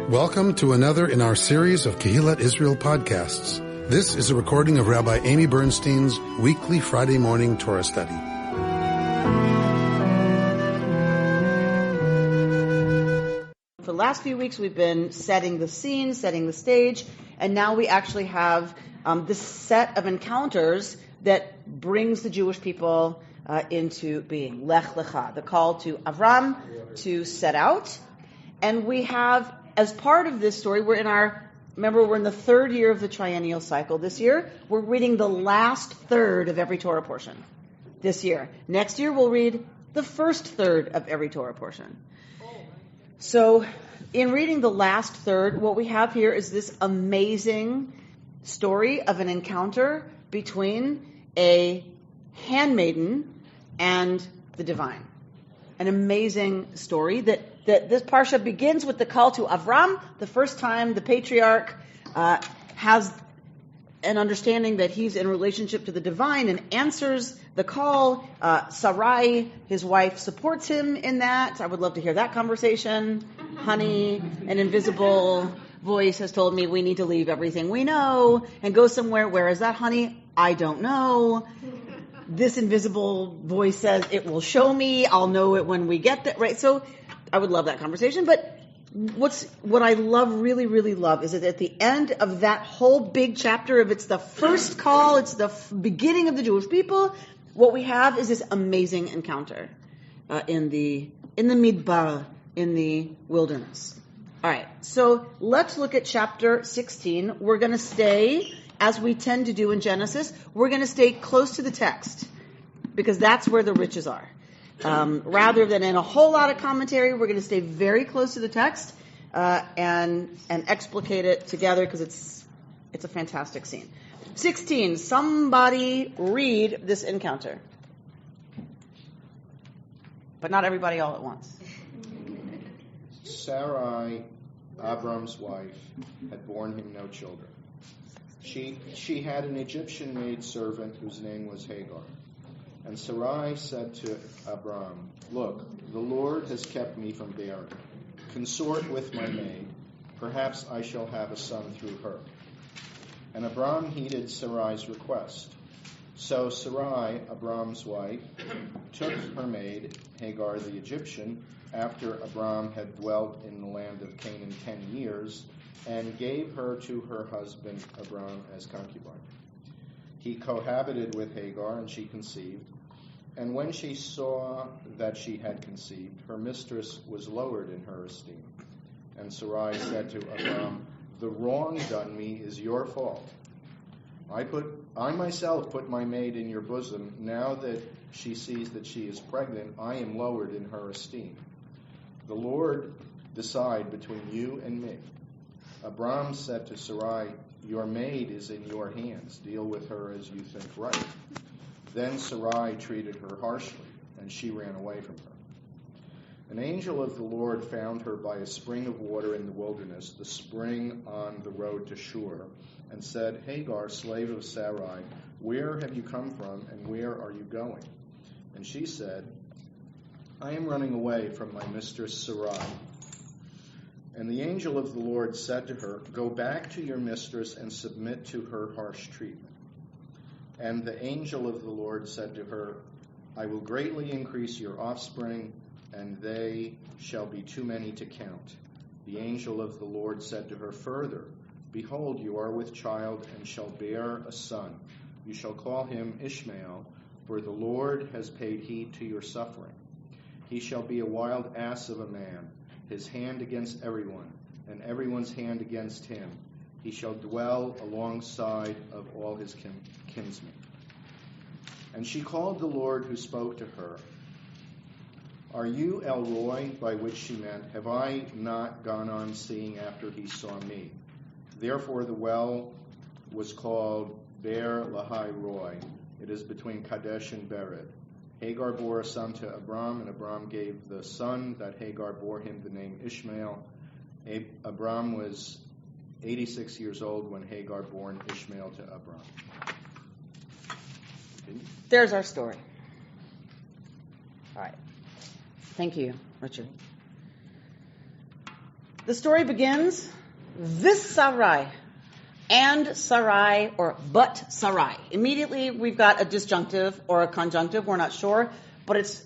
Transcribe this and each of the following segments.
Welcome to another in our series of Kehillat Israel podcasts. This is a recording of Rabbi Amy Bernstein's weekly Friday morning Torah study. For the last few weeks, we've been setting the scene, setting the stage, and now we actually have this set of encounters that brings the Jewish people into being. Lech, Lecha, the call to Avram to set out. And we have, as part of this story, we're in the third year of the triennial cycle this year. We're reading the last third of every Torah portion this year. Next year, we'll read the first third of every Torah portion. So, in reading the last third, what we have here is this amazing story of an encounter between a handmaiden and the divine. An amazing story that this parsha begins with the call to Avram, the first time the patriarch has an understanding that he's in relationship to the divine and answers the call. Sarai, his wife, supports him in that. I would love to hear that conversation. Honey, an invisible voice has told me we need to leave everything we know and go somewhere. Where is that, honey? I don't know. This invisible voice says it will show me. I'll know it when we get there, right? So I would love that conversation. But what I really, really love is that at the end of that whole big chapter, if it's the first call, it's the beginning of the Jewish people, what we have is this amazing encounter in the midbar, in the wilderness. All right, so let's look at chapter 16. We're going to stay, as we tend to do in Genesis, we're going to stay close to the text because that's where the riches are. Rather than in a whole lot of commentary, we're going to stay very close to the text and explicate it together because it's a fantastic scene. 16. Somebody read this encounter, but not everybody all at once. Sarai, Abram's wife, had borne him no children. She had an Egyptian maidservant whose name was Hagar. And Sarai said to Abram, "Look, the Lord has kept me from bearing. Consort with my maid. Perhaps I shall have a son through her." And Abram heeded Sarai's request. So Sarai, Abram's wife, took her maid, Hagar the Egyptian, after Abram had dwelt in the land of Canaan 10 years, and gave her to her husband Abram as concubine. He cohabited with Hagar, and she conceived. And when she saw that she had conceived, her mistress was lowered in her esteem. And Sarai said to Abram, "The wrong done me is your fault. I myself put my maid in your bosom. Now that she sees that she is pregnant, I am lowered in her esteem. The Lord decide between you and me." Abram said to Sarai, "Your maid is in your hands. Deal with her as you think right." Then Sarai treated her harshly, and she ran away from her. An angel of the Lord found her by a spring of water in the wilderness, the spring on the road to Shur, and said, "Hagar, slave of Sarai, where have you come from, and where are you going?" And she said, "I am running away from my mistress Sarai." And the angel of the Lord said to her, "Go back to your mistress and submit to her harsh treatment." And the angel of the Lord said to her, "I will greatly increase your offspring, and they shall be too many to count." The angel of the Lord said to her further, "Behold, you are with child and shall bear a son. You shall call him Ishmael, for the Lord has paid heed to your suffering. He shall be a wild ass of a man, his hand against everyone, and everyone's hand against him. He shall dwell alongside of all his kinsmen." And she called the Lord who spoke to her, "Are you El Roi?" By which she meant, "Have I not gone on seeing after he saw me?" Therefore the well was called Beer Lahai Roi. It is between Kadesh and Bered. Hagar bore a son to Abram, and Abram gave the son that Hagar bore him the name Ishmael. Abram was 86 years old when Hagar bore Ishmael to Abram. There's our story. All right. Thank you, Richard. The story begins, this Sarai and Sarai, or but Sarai. Immediately we've got a disjunctive or a conjunctive, we're not sure, but it's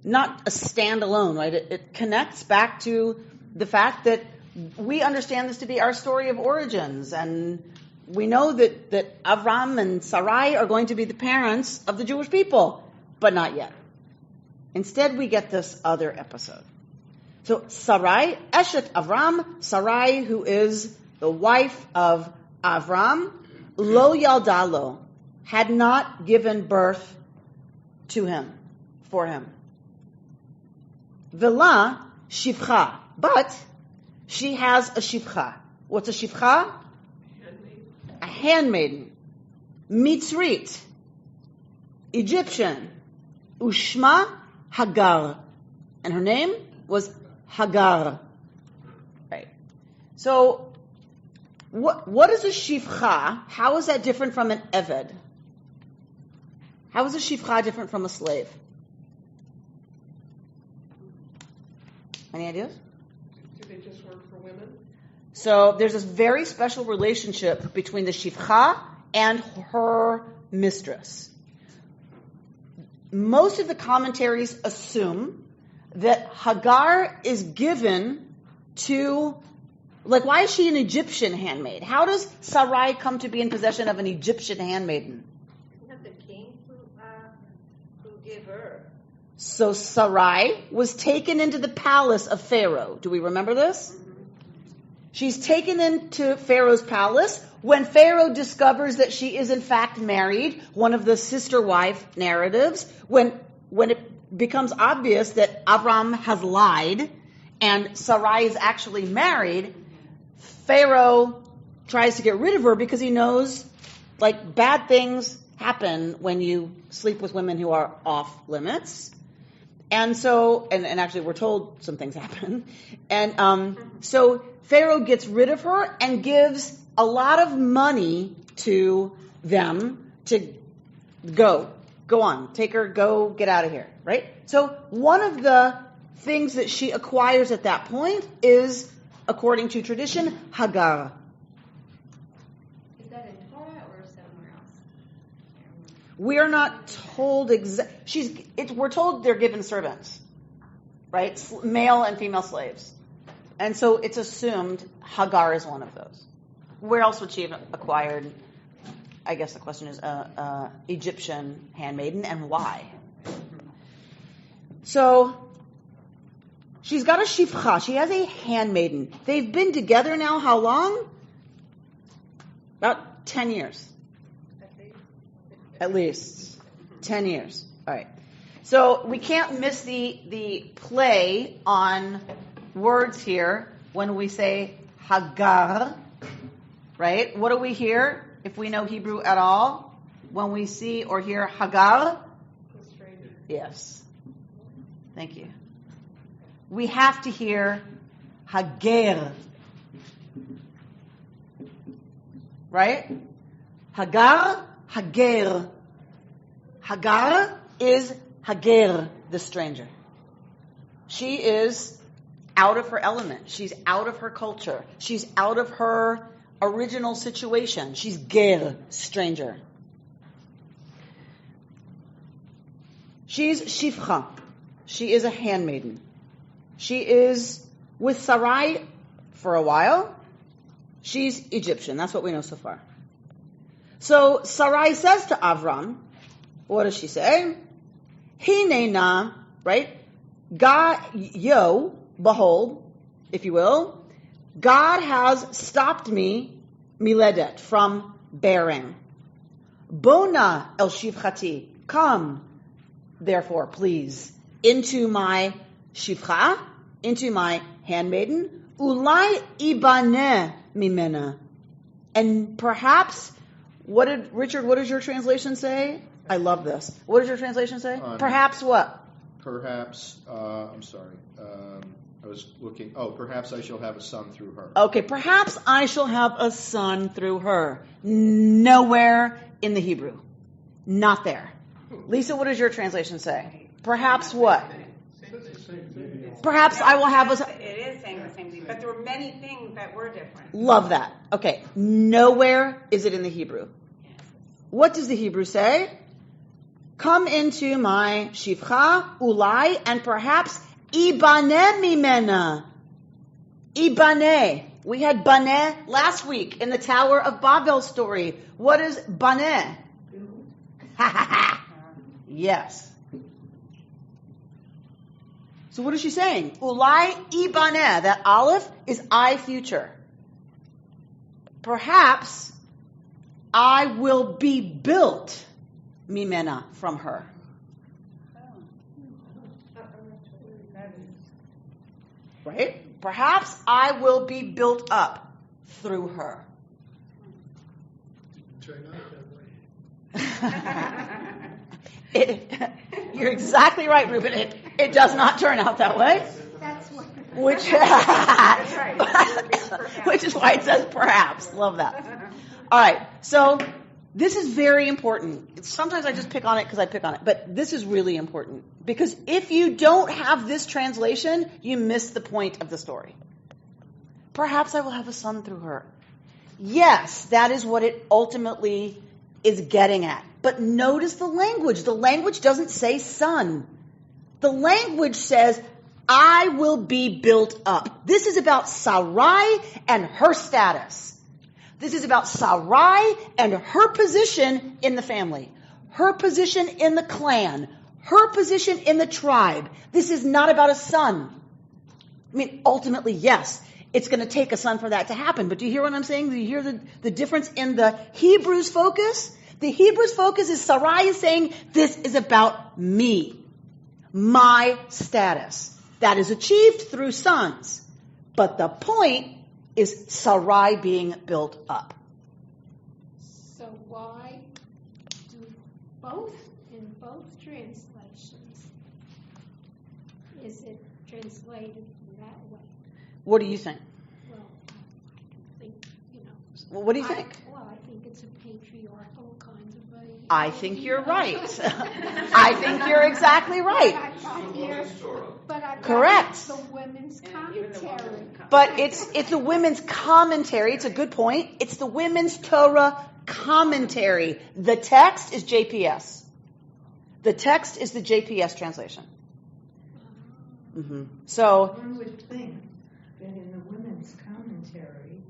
not a standalone, right? It connects back to the fact that we understand this to be our story of origins, and we know that Avram and Sarai are going to be the parents of the Jewish people, but not yet. Instead, we get this other episode. So Sarai, Eshet Avram, Sarai, who is the wife of Avram, Lo Yaldalo, had not given birth to him, for him. Vela Shivcha, but she has a Shivcha. What's a Shivcha? A handmaiden. Mitzrit, Egyptian. Ushma Hagar. And her name was Hagar. Right. So, what is a Shivcha? How is that different from an Eved? How is a Shivcha different from a slave? Any ideas? Do they just work for women? So there's this very special relationship between the Shivcha and her mistress. Most of the commentaries assume that Hagar is given to, like, why is she an Egyptian handmaid? How does Sarai come to be in possession of an Egyptian handmaiden? Not the king who gave her. So Sarai was taken into the palace of Pharaoh. Do we remember this? She's taken into Pharaoh's palace when Pharaoh discovers that she is in fact married, one of the sister wife narratives, when it becomes obvious that Avram has lied and Sarai is actually married, Pharaoh tries to get rid of her because he knows, like, bad things happen when you sleep with women who are off limits. And so, and actually we're told some things happen. And so Pharaoh gets rid of her and gives a lot of money to them to go on, take her, go, get out of here, right? So one of the things that she acquires at that point is, according to tradition, Hagar. Is that in Torah or somewhere else? We are not told we're told they're given servants, right? Male and female slaves. And so it's assumed Hagar is one of those. Where else would she have acquired, I guess the question is, Egyptian handmaiden, and why? So she's got a shivcha. She has a handmaiden. They've been together now how long? About 10 years. At least 10 years. All right. So we can't miss the play on words here when we say Hagar, right? What do we hear if we know Hebrew at all? When we see or hear Hagar? Yes. Thank you. We have to hear Hager. Right? Hagar, Hager. Hagar is Hager, the stranger. She is out of her element. She's out of her culture. She's out of her original situation. She's ger, stranger. She's shivcha. She is a handmaiden. She is with Sarai for a while. She's Egyptian. That's what we know so far. So Sarai says to Avram, what does she say? Hinena, right? God, behold, if you will, God has stopped me, miledet, from bearing. Bona el shivchati, come, therefore, please, into my shivcha, into my handmaiden, ulai ibane mimena. And perhaps, what does your translation say? I love this. What does your translation say? Perhaps what? Perhaps, I'm sorry. I was looking. Perhaps I shall have a son through her. Okay, perhaps I shall have a son through her. Nowhere in the Hebrew. Not there. Lisa, what does your translation say? Perhaps what? Perhaps I will have a son. It is started saying the same thing, but there were many things that were different. Love that. Okay. Nowhere is it in the Hebrew. What does the Hebrew say? Come into my shivcha, ulai, and perhaps ibaneh mimena. Ibaneh. We had baneh last week in the Tower of Babel story. What is baneh? Yes. So what is she saying? Ulai ibaneh. That aleph is I future. Perhaps I will be built mimena from her. Right? Perhaps I will be built up through her. Turn out that way. You're exactly right, Ruben. It does not turn out that way. That's what. Which, That's right. which is why it says perhaps. Love that. All right. So this is very important. Sometimes I just pick on it because I pick on it. But this is really important. Because if you don't have this translation, you miss the point of the story. Perhaps I will have a son through her. Yes, that is what it ultimately is getting at. But notice the language. The language doesn't say son. The language says, I will be built up. This is about Sarai and her status. This is about Sarai and her position in the family, her position in the clan, her position in the tribe. This is not about a son. I mean, ultimately, yes, it's going to take a son for that to happen. But do you hear what I'm saying? Do you hear the difference in the Hebrew's focus? The Hebrew's focus is Sarai is saying, this is about me, my status. That is achieved through sons. But the point is Sarai being built up. So why do in both translations, is it translated that way? What do you think? Well, I think, Well, what do you think? I think it's a patriarchal kind of a... I think you're right. I think you're exactly right. But I've Correct. got the women's commentary. But it's the women's commentary. It's a good point. It's the women's Torah commentary. The text is JPS. The text is the JPS translation. Mm-hmm. So one would think that in the women's commentary,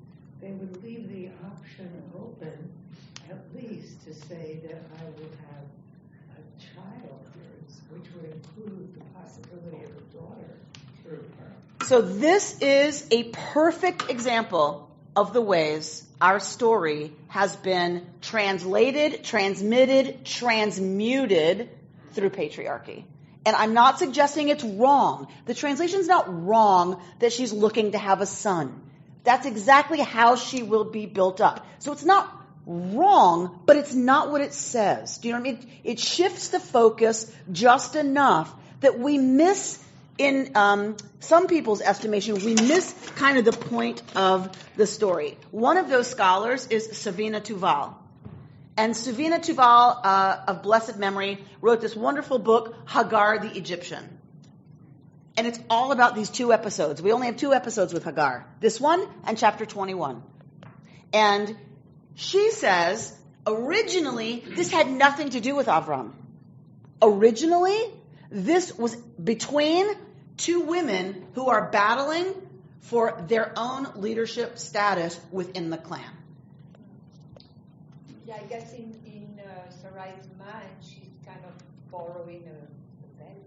they would leave the option open, at least to say that I would have a child, which would include the possibility of a daughter through her. So this is a perfect example of the ways our story has been translated, transmitted, transmuted through patriarchy. And I'm not suggesting it's wrong. The translation's not wrong that she's looking to have a son. That's exactly how she will be built up. So it's not wrong, but it's not what it says. Do you know what I mean? It shifts the focus just enough that we miss, in some people's estimation, we miss kind of the point of the story. One of those scholars is Savina Tuval. And Savina Tuval, of blessed memory, wrote this wonderful book, Hagar the Egyptian. And it's all about these two episodes. We only have 2 episodes with Hagar. This one and chapter 21. And she says, originally, this had nothing to do with Avram. Originally, this was between 2 women who are battling for their own leadership status within the clan. Yeah, I guess in Sarai's mind, she's kind of borrowing a belly.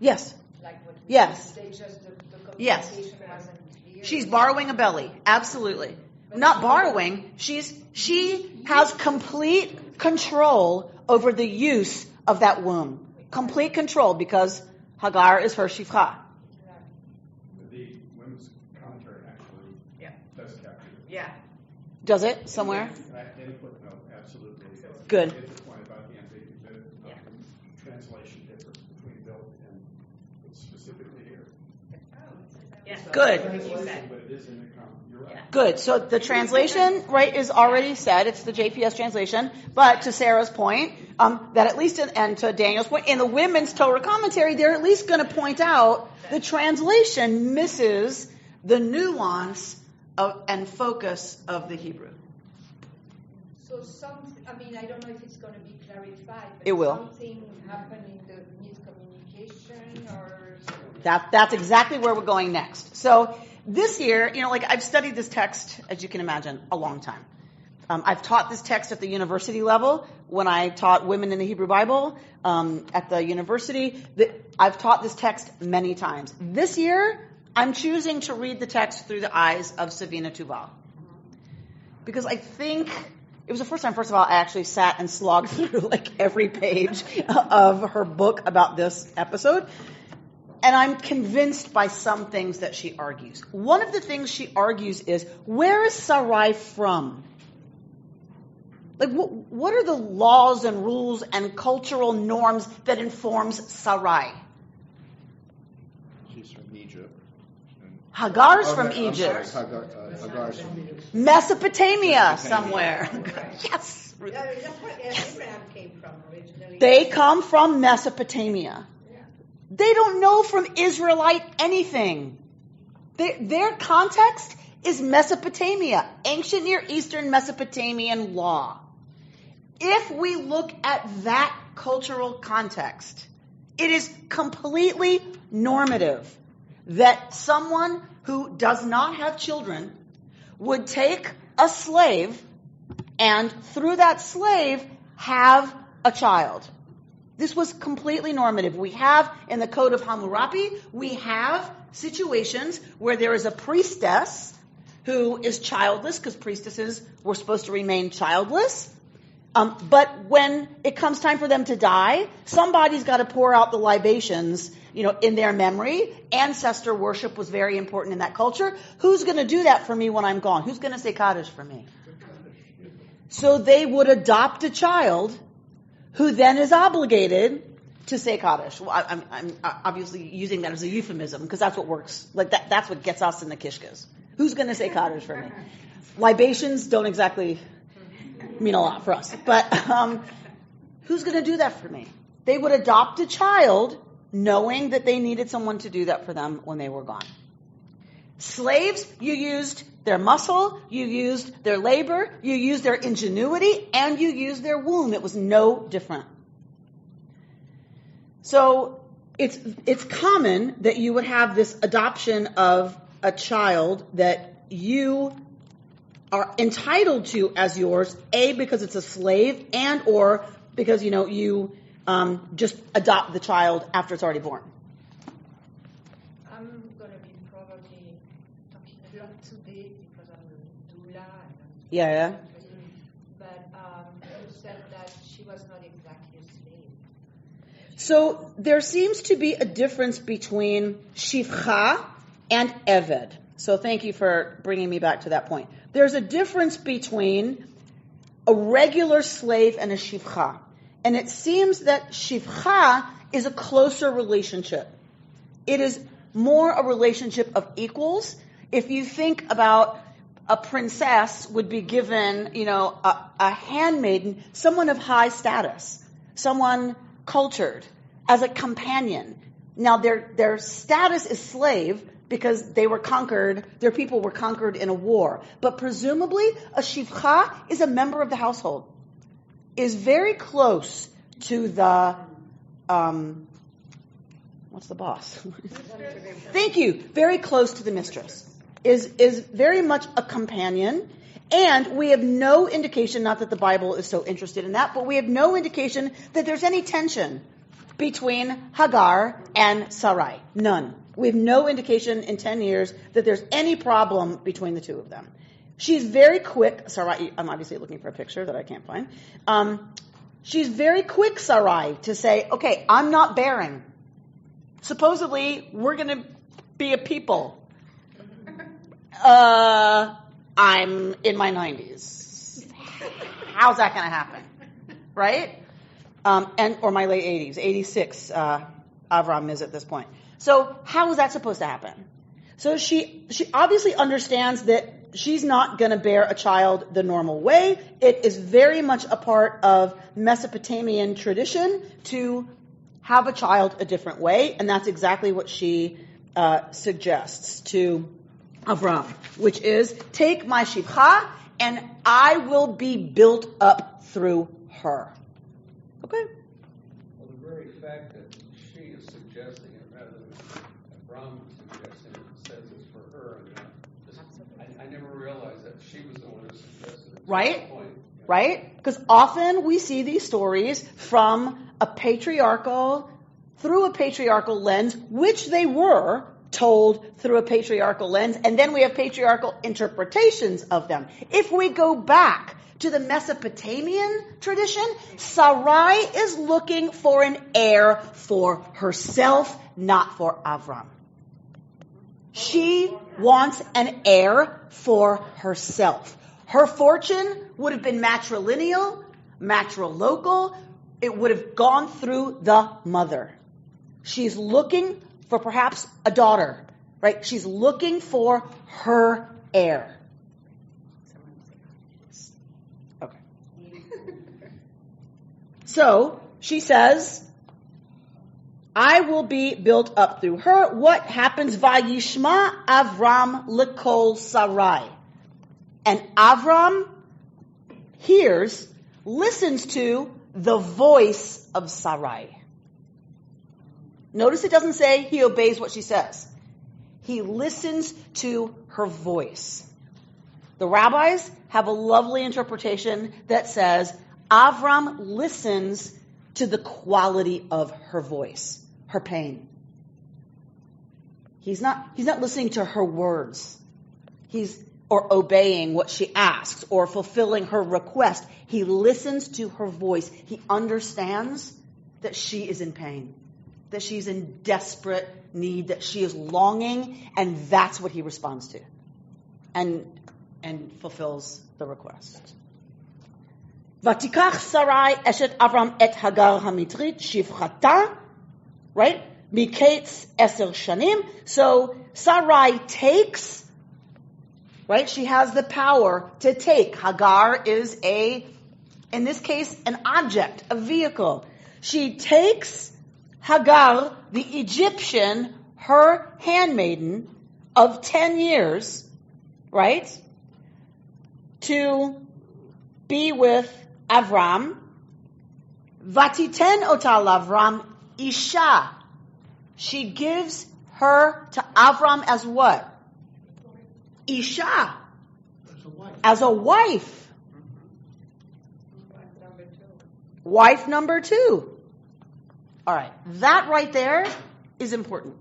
Yes. Like what we Yes. say, just the Yes. communication wasn't clear. She's borrowing a belly. Absolutely. Not borrowing. She has complete control over the use of that womb. Complete control because Hagar is her shifcha. The women's commentary actually does capture it. Yeah. Does it somewhere? In a footnote, absolutely. Good. It's a point about the translation difference between built and it's specifically here. Yeah. Good. Translation, but it is in the You're right. Good. So the translation, right, is already said. It's the JPS translation. But to Sarah's point, that at least, and to Daniel's point, in the women's Torah commentary, they're at least going to point out the translation misses the nuance and focus of the Hebrew. So I don't know if it's going to be clarified, but It will. Something happened in the miscommunication or something. That's exactly where we're going next. So this year, I've studied this text, as you can imagine, a long time. I've taught this text at the university level when I taught women in the Hebrew Bible at the university. I've taught this text many times. This year, I'm choosing to read the text through the eyes of Savina Tuval. Because I think it was the first time, first of all, I actually sat and slogged through every page of her book about this episode. And I'm convinced by some things that she argues. One of the things she argues is, where is Sarai from? What are the laws and rules and cultural norms that informs Sarai? She's from Egypt. Hagar's from Egypt. Hagar's from Egypt. Mesopotamia somewhere. Yes. That's where Abraham came from originally. They come from Mesopotamia. They don't know from Israelite anything. Their context is Mesopotamia, ancient Near Eastern Mesopotamian law. If we look at that cultural context, it is completely normative that someone who does not have children would take a slave and through that slave have a child. This was completely normative. We have, in the Code of Hammurabi, we have situations where there is a priestess who is childless, because priestesses were supposed to remain childless. But when it comes time for them to die, somebody's got to pour out the libations, in their memory. Ancestor worship was very important in that culture. Who's going to do that for me when I'm gone? Who's going to say Kaddish for me? So they would adopt a child who then is obligated to say Kaddish. Well, I'm obviously using that as a euphemism because that's what works. That's what gets us in the kishkas. Who's going to say Kaddish for me? Libations don't exactly mean a lot for us. But who's going to do that for me? They would adopt a child knowing that they needed someone to do that for them when they were gone. Slaves, you used their muscle, you used their labor, you used their ingenuity, and you used their womb. It was no different. So it's common that you would have this adoption of a child that you are entitled to as yours, A, because it's a slave, and or because, you just adopt the child after it's already born. I'm going to be probably talking a lot today because I'm a doula. Yeah. But you said that she was not exactly a slave. So there seems to be a difference between shivcha and eved. So thank you for bringing me back to that point. There's a difference between a regular slave and a shivcha. And it seems that shivcha is a closer relationship. It is more a relationship of equals. If you think about a princess would be given, a handmaiden, someone of high status, someone cultured, as a companion. Now their status is slave because they were conquered, their people were conquered in a war. But presumably a shivcha is a member of the household, is very close to the, what's the boss? Thank you. Very close to the mistress. Is very much a companion. And we have no indication, not that the Bible is so interested in that, but we have no indication that there's any tension between Hagar and Sarai. None. We have no indication in 10 years that there's any problem between the two of them. She's very quick. Sarai, I'm obviously looking for a picture that I can't find. She's very quick, Sarai, to say, okay, I'm not bearing. Supposedly, we're going to be a people. I'm in my 90s. How's that going to happen? Right? Or my late 80s. 86, Avram is at this point. So how is that supposed to happen? So she obviously understands that she's not going to bear a child the normal way. It is very much a part of Mesopotamian tradition to have a child a different way, and that's exactly what she suggests to Avram, which is, take my shivcha, and I will be built up through her. Okay? Well, the very fact that she is suggesting it rather than Avram suggesting it says it's for her. And I never realized that she was the one who suggested it. Right? Right? Because often we see these stories from through a patriarchal lens, which they were told through a patriarchal lens, and then we have patriarchal interpretations of them. If we go back to the Mesopotamian tradition, Sarai is looking for an heir for herself, not for Avram. She wants an heir for herself. Her fortune would have been matrilineal, matrilocal. It would have gone through the mother. She's looking for perhaps a daughter, right? She's looking for her heir. Okay. So she says, I will be built up through her. What happens? Vayishma Avram lekol Sarai. And Avram listens to the voice of Sarai. Notice it doesn't say he obeys what she says. He listens to her voice. The rabbis have a lovely interpretation that says Avram listens to the quality of her voice, her pain. He's not listening to her words. Or obeying what she asks or fulfilling her request. He listens to her voice. He understands that she is in pain, that she's in desperate need, that she is longing, and that's what he responds to and fulfills the request. Vatikach Sarai eshet Avram et Hagar hamitrit shivchata, right? Miketz 10 shanim. So Sarai takes, right? She has the power to take. Hagar is in this case, an object, a vehicle. She takes Hagar, the Egyptian, her handmaiden of 10 years, right? To be with Avram. Vatiten otal Avram isha. She gives her to Avram as what? Isha, as a wife. Wife number 2. All right, that right there is important.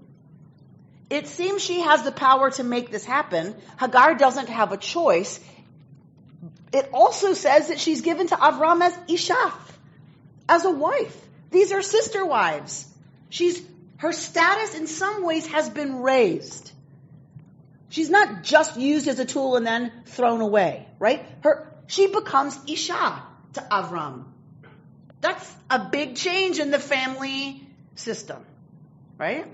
It seems she has the power to make this happen. Hagar doesn't have a choice. It also says that she's given to Avram as Isha, as a wife. These are sister wives. Her status in some ways has been raised. She's not just used as a tool and then thrown away, right? She becomes Isha to Avram. That's a big change in the family system, right?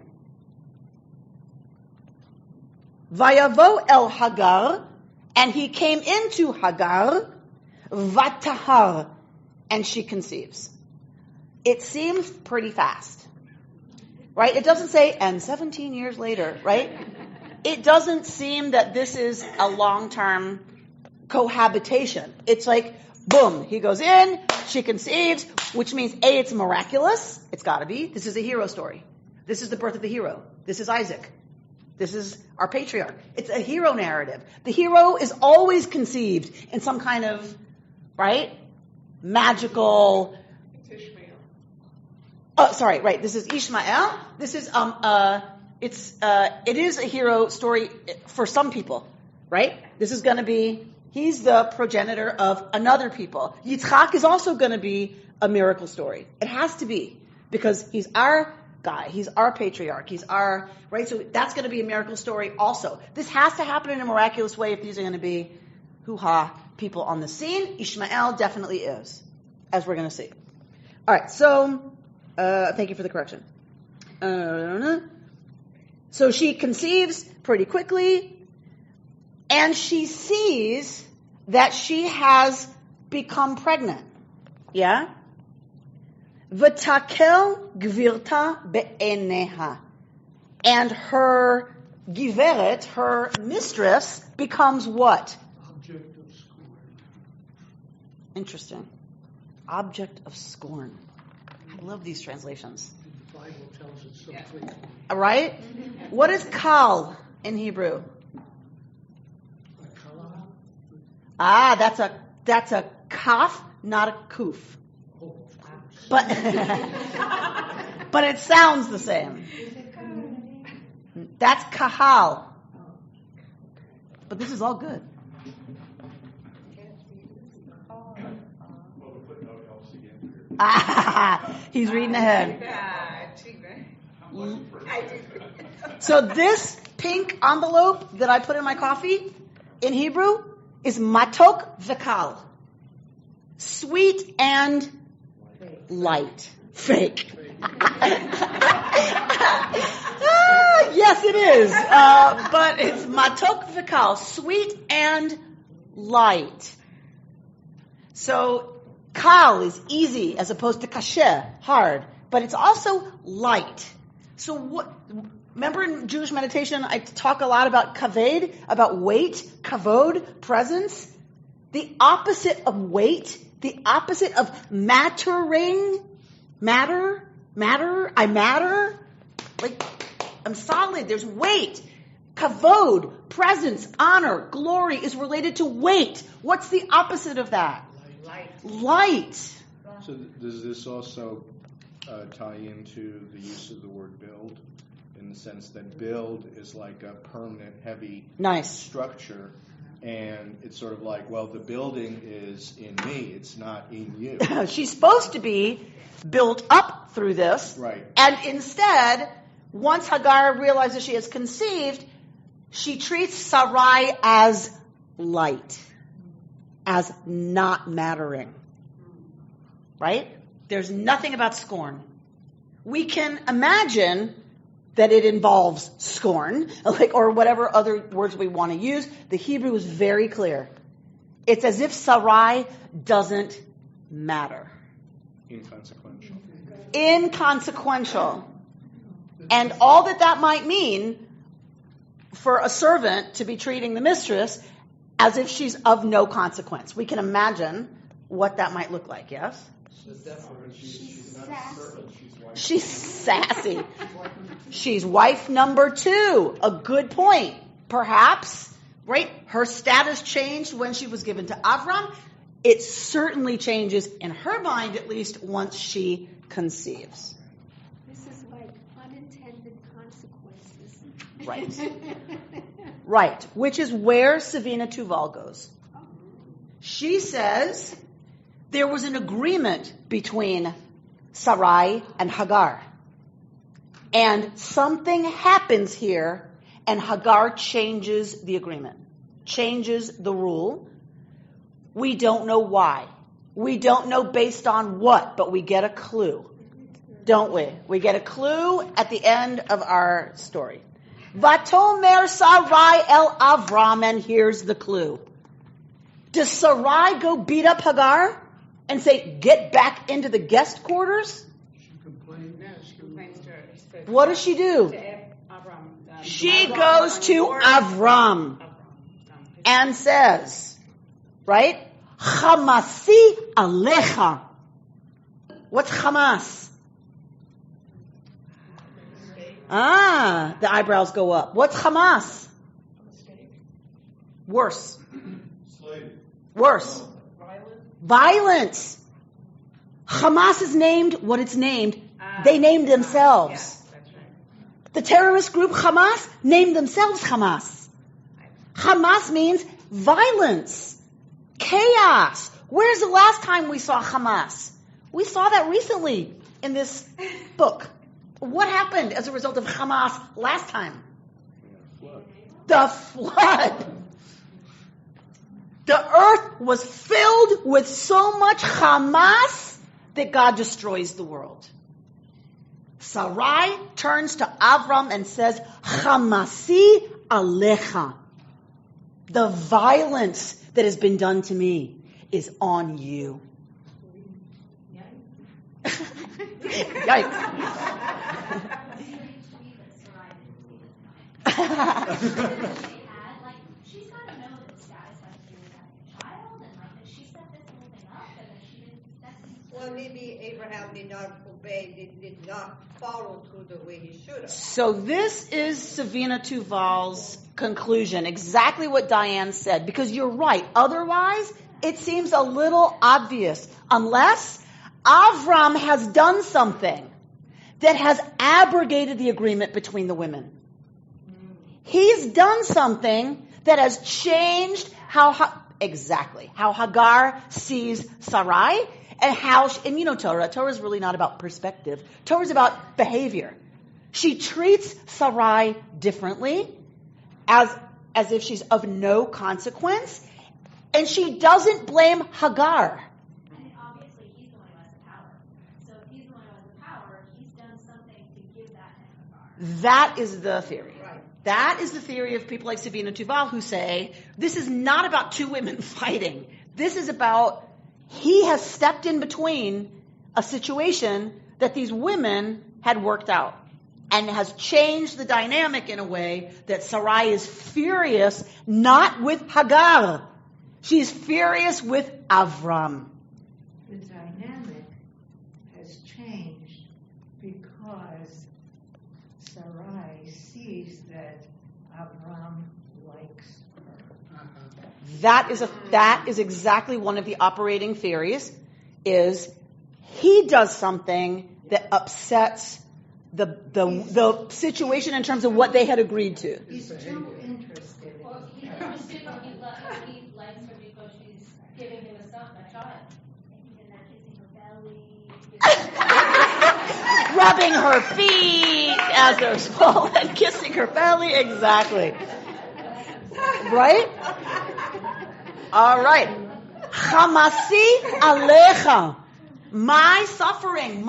Vayavo el Hagar, and he came into Hagar, vatahar, and she conceives. It seems pretty fast, right? It doesn't say, and 17 years later, right? It doesn't seem that this is a long-term cohabitation. It's like, boom, he goes in, she conceives, which means, A, it's miraculous. It's got to be. This is a hero story. This is the birth of the hero. This is Isaac. This is our patriarch. It's a hero narrative. The hero is always conceived in some kind of, right, magical... It's Ishmael. Oh, sorry, right. This is Ishmael. This is, it is a hero story for some people, right? This is going to be, he's the progenitor of another people. Yitzchak is also going to be a miracle story. It has to be, because he's our guy. He's our patriarch. He's our, right? So that's going to be a miracle story also. This has to happen in a miraculous way if these are going to be, hoo-ha, people on the scene. Ishmael definitely is, as we're going to see. All right, so, thank you for the correction. So she conceives pretty quickly, and she sees that she has become pregnant. Yeah? V'takel gvirta be'eneha. And her giveret, her mistress, becomes what? Object of scorn. Interesting. Object of scorn. I love these translations. The Bible tells it so clearly. Right? What is kal in Hebrew? Ah, that's a kaf, not a kuf. But but it sounds the same. That's kahal. But this is all good. He's reading ahead. So this pink envelope that I put in my coffee in Hebrew is matok v'kal. Sweet and light. Fake. Yes, it is. But it's matok v'kal. Sweet and light. So kal is easy as opposed to kasher, hard. But it's also light. So what? Remember in Jewish meditation, I talk a lot about kaved, about weight, kavod, presence. The opposite of weight, the opposite of mattering, I matter. Like, I'm solid. There's weight. Kavod, presence, honor, glory is related to weight. What's the opposite of that? Light. So does this also tie into the use of the word build, in the sense that build is like a permanent, heavy structure, and it's sort of like, well, the building is in me, it's not in you. She's supposed to be built up through this, right? And instead, once Hagar realizes she has conceived, she treats Sarai as light, as not mattering. Right? There's nothing about scorn. We can imagine that it involves scorn, or whatever other words we want to use. The Hebrew is very clear. It's as if Sarai doesn't matter. Inconsequential. And all that might mean for a servant to be treating the mistress as if she's of no consequence. We can imagine what that might look like, yes? She's sassy. She's wife number 2. A good point. Perhaps, right? Her status changed when she was given to Avram. It certainly changes in her mind, at least, once she conceives. This is like unintended consequences. Right. Right. Which is where Savina Tuval goes. She says there was an agreement between Sarai and Hagar. And something happens here, and Hagar changes the agreement, changes the rule. We don't know why. We don't know based on what, but we get a clue, don't we? We get a clue at the end of our story. Vatomer Sarai el Avram, and here's the clue. Does Sarai go beat up Hagar and say, get back into the guest quarters? She complains to her. What does she do? She goes to Avram and says, right? Chamasi alecha. What's Hamas? The eyebrows go up. What's Hamas? Worse. Worse. Violence. Hamas is named what it's named. They named themselves. Yes, that's right. The terrorist group Hamas named themselves Hamas. Hamas means violence, chaos. Where's the last time we saw Hamas? We saw that recently in this book. What happened as a result of Hamas last time? The flood. The earth was filled with so much Hamas that God destroys the world. Sarai turns to Avram and says, Chamasi alecha. The violence that has been done to me is on you. Yikes. She's got to know that status has to do with having a child, and that she set this whole thing up, and that she didn't. Well, maybe Abraham did not obey, did not follow through the way he should have. So this is Savina Tuval's conclusion, exactly what Diane said, because you're right. Otherwise, it seems a little obvious, unless Avram has done something that has abrogated the agreement between the women. He's done something that has changed how Hagar sees Sarai, and and you know Torah is really not about perspective. Torah is about behavior. She treats Sarai differently, as if she's of no consequence, and she doesn't blame Hagar. And obviously he's the one who has the power. So if he's the one who has the power, he's done something to give that to Hagar. That is the theory. Right. That is the theory of people like Savina Tuval, who say this is not about two women fighting. This is about he has stepped in between a situation that these women had worked out, and has changed the dynamic in a way that Sarai is furious, not with Hagar. She's furious with Avram. The dynamic has changed because Sarai sees that Avram likes her. That is exactly one of the operating theories, is he does something that upsets the situation in terms of what they had agreed to. He's too interested. Well, he's interested, he likes her because she's giving him a child. He's in there kissing her belly. Rubbing her feet as they're small and kissing her belly. Exactly. Right? All right. Chamasi alecha. My suffering,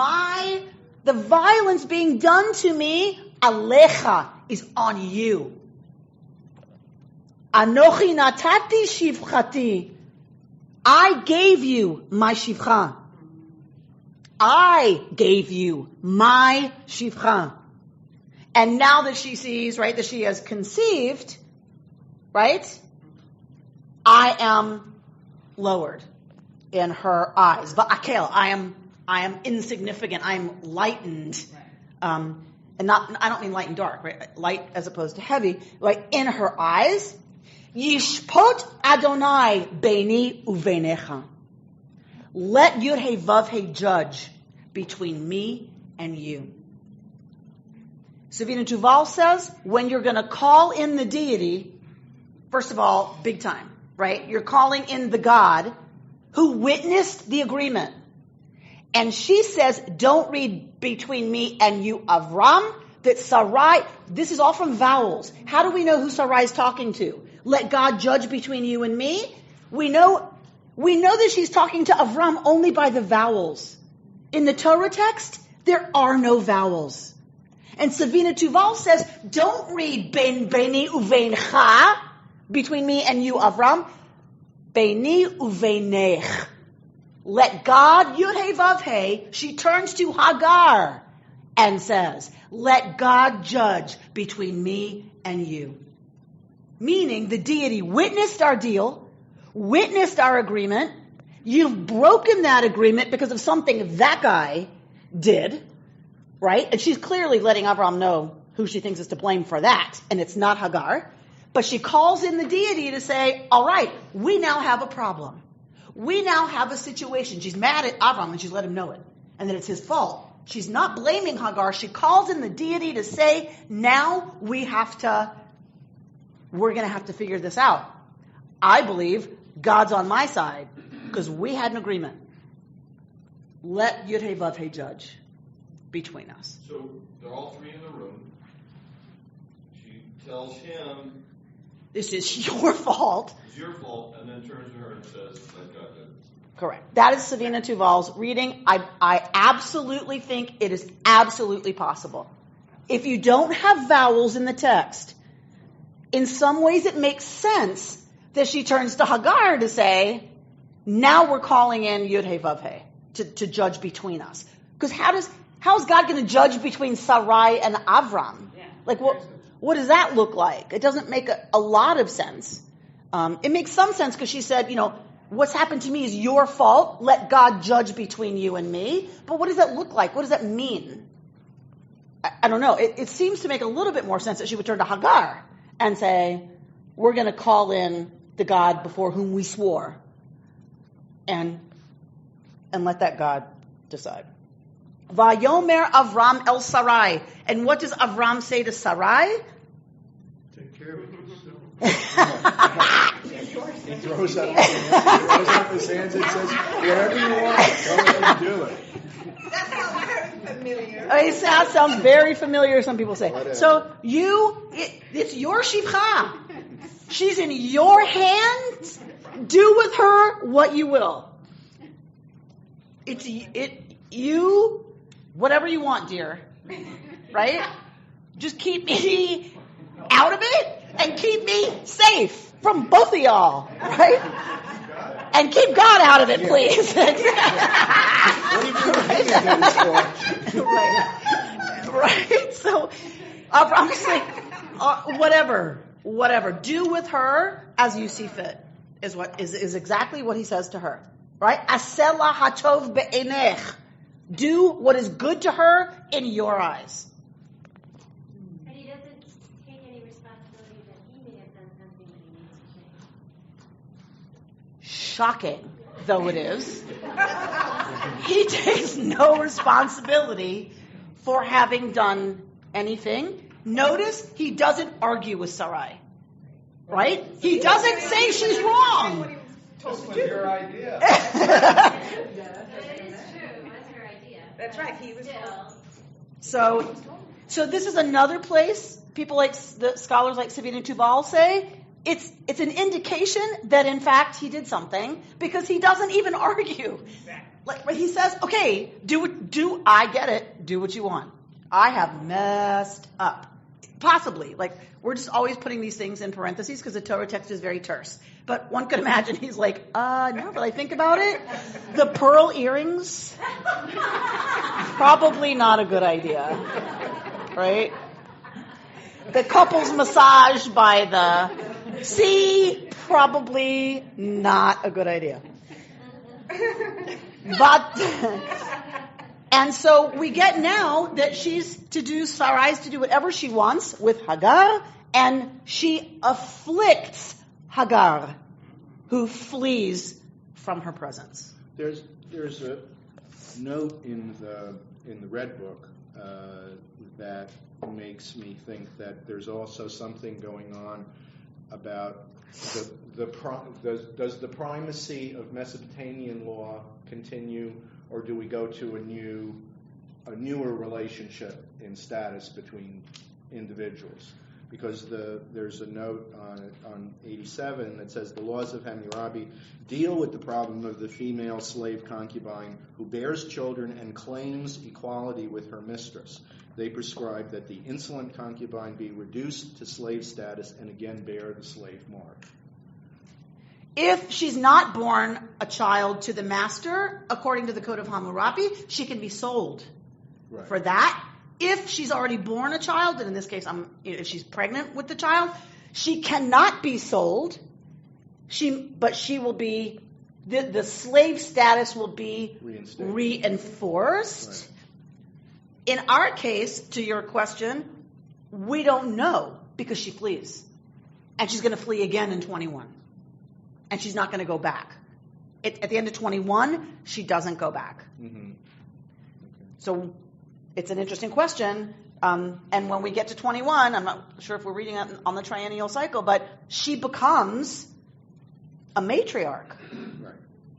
the violence being done to me, alecha, is on you. Anochi natati shivchati. I gave you my shivcha. I gave you my shivcha. And now that she sees, right, that she has conceived, right, I am lowered in her eyes. Va'akel, I am insignificant. I am lightened. And I don't mean light and dark, right? Light as opposed to heavy. Like in her eyes. Yishpot Adonai beini uveinecha. Let Yud He Vav He judge between me and you. Savina Tuval says, when you're going to call in the deity, first of all, big time, right? You're calling in the God who witnessed the agreement. And she says, don't read between me and you, Avram, that Sarai, this is all from vowels. How do we know who Sarai is talking to? Let God judge between you and me? We know that she's talking to Avram only by the vowels. In the Torah text, there are no vowels. And Savina Tuval says, don't read beini uveincha, between me and you, Avram. Beini uveinech. Let God, Yud He Vav He, she turns to Hagar and says, let God judge between me and you. Meaning the deity witnessed our deal, witnessed our agreement. You've broken that agreement because of something that guy did, right? And she's clearly letting Avram know who she thinks is to blame for that, and it's not Hagar. But she calls in the deity to say, all right, we now have a problem. We now have a situation. She's mad at Avram and she's let him know it, and that it's his fault. She's not blaming Hagar. She calls in the deity to say, now we're going to have to figure this out. I believe God's on my side because we had an agreement. Let Yud He Vav He judge between us. So they're all three in the room. She tells him, this is your fault. It's your fault, and then turns to her and says, let God judge. Correct. That is Savina Tuval's reading. I absolutely think it is absolutely possible. If you don't have vowels in the text, in some ways it makes sense that she turns to Hagar to say, now we're calling in Yud He Vav He to judge between us. Because how is God going to judge between Sarai and Avram? Like, what does that look like? It doesn't make a lot of sense. It makes some sense because she said, what's happened to me is your fault. Let God judge between you and me. But what does that look like? What does that mean? I don't know. It seems to make a little bit more sense that she would turn to Hagar and say, we're going to call in the God before whom we swore and let that God decide. Vayomer Avram el Sarai. And what does Avram say to Sarai? Take care of yourself. He throws up his hands and says, whatever you want, go ahead and do it. That sounds very familiar. It sounds very familiar, some people say. Whatever. So it's your shivcha. She's in your hands. Do with her what you will. You, whatever you want, dear. Right? Just keep me out of it and keep me safe from both of y'all. Right? And keep God out of it, please. Right? So, I'm just like, whatever. Do with her as you see fit, is exactly what he says to her. Right? Asela hatov be'enech. Do what is good to her in your eyes. And he doesn't take any responsibility that he may have done something that he needs to change. Shocking though it is, he takes no responsibility for having done anything. Notice he doesn't argue with Sarai. Right? He doesn't say she's wrong. This was your idea. That is true. It was her idea. That's right. He was. So this is another place people like the scholars like Savina and Tubal say it's an indication that in fact he did something because he doesn't even argue. Like he says, okay, I get it. Do what you want. I have messed up. Possibly. Like, we're just always putting these things in parentheses because the Torah text is very terse. But one could imagine he's like, now that I think about it, the pearl earrings, probably not a good idea. Right? The couple's massage by the sea, probably not a good idea. And so we get now that Sarai's to do whatever she wants with Hagar, and she afflicts Hagar, who flees from her presence. There's a note in the Red Book that makes me think that there's also something going on about does the primacy of Mesopotamian law continue, or do we go to a newer relationship in status between individuals? Because there's a note on 87 that says the laws of Hammurabi deal with the problem of the female slave concubine who bears children and claims equality with her mistress. They prescribe that the insolent concubine be reduced to slave status and again bear the slave mark. If she's not born a child to the master, according to the Code of Hammurabi, she can be sold for that. If she's already born a child, and in this case, if she's pregnant with the child, she cannot be sold. But she will be, the slave status will be reinforced. Right. In our case, to your question, we don't know because she flees. And she's going to flee again in 21. And she's not going to go back. At the end of 21, she doesn't go back. Mm-hmm. Okay. So it's an interesting question. And when we get to 21, I'm not sure if we're reading it on the triennial cycle, but she becomes a matriarch.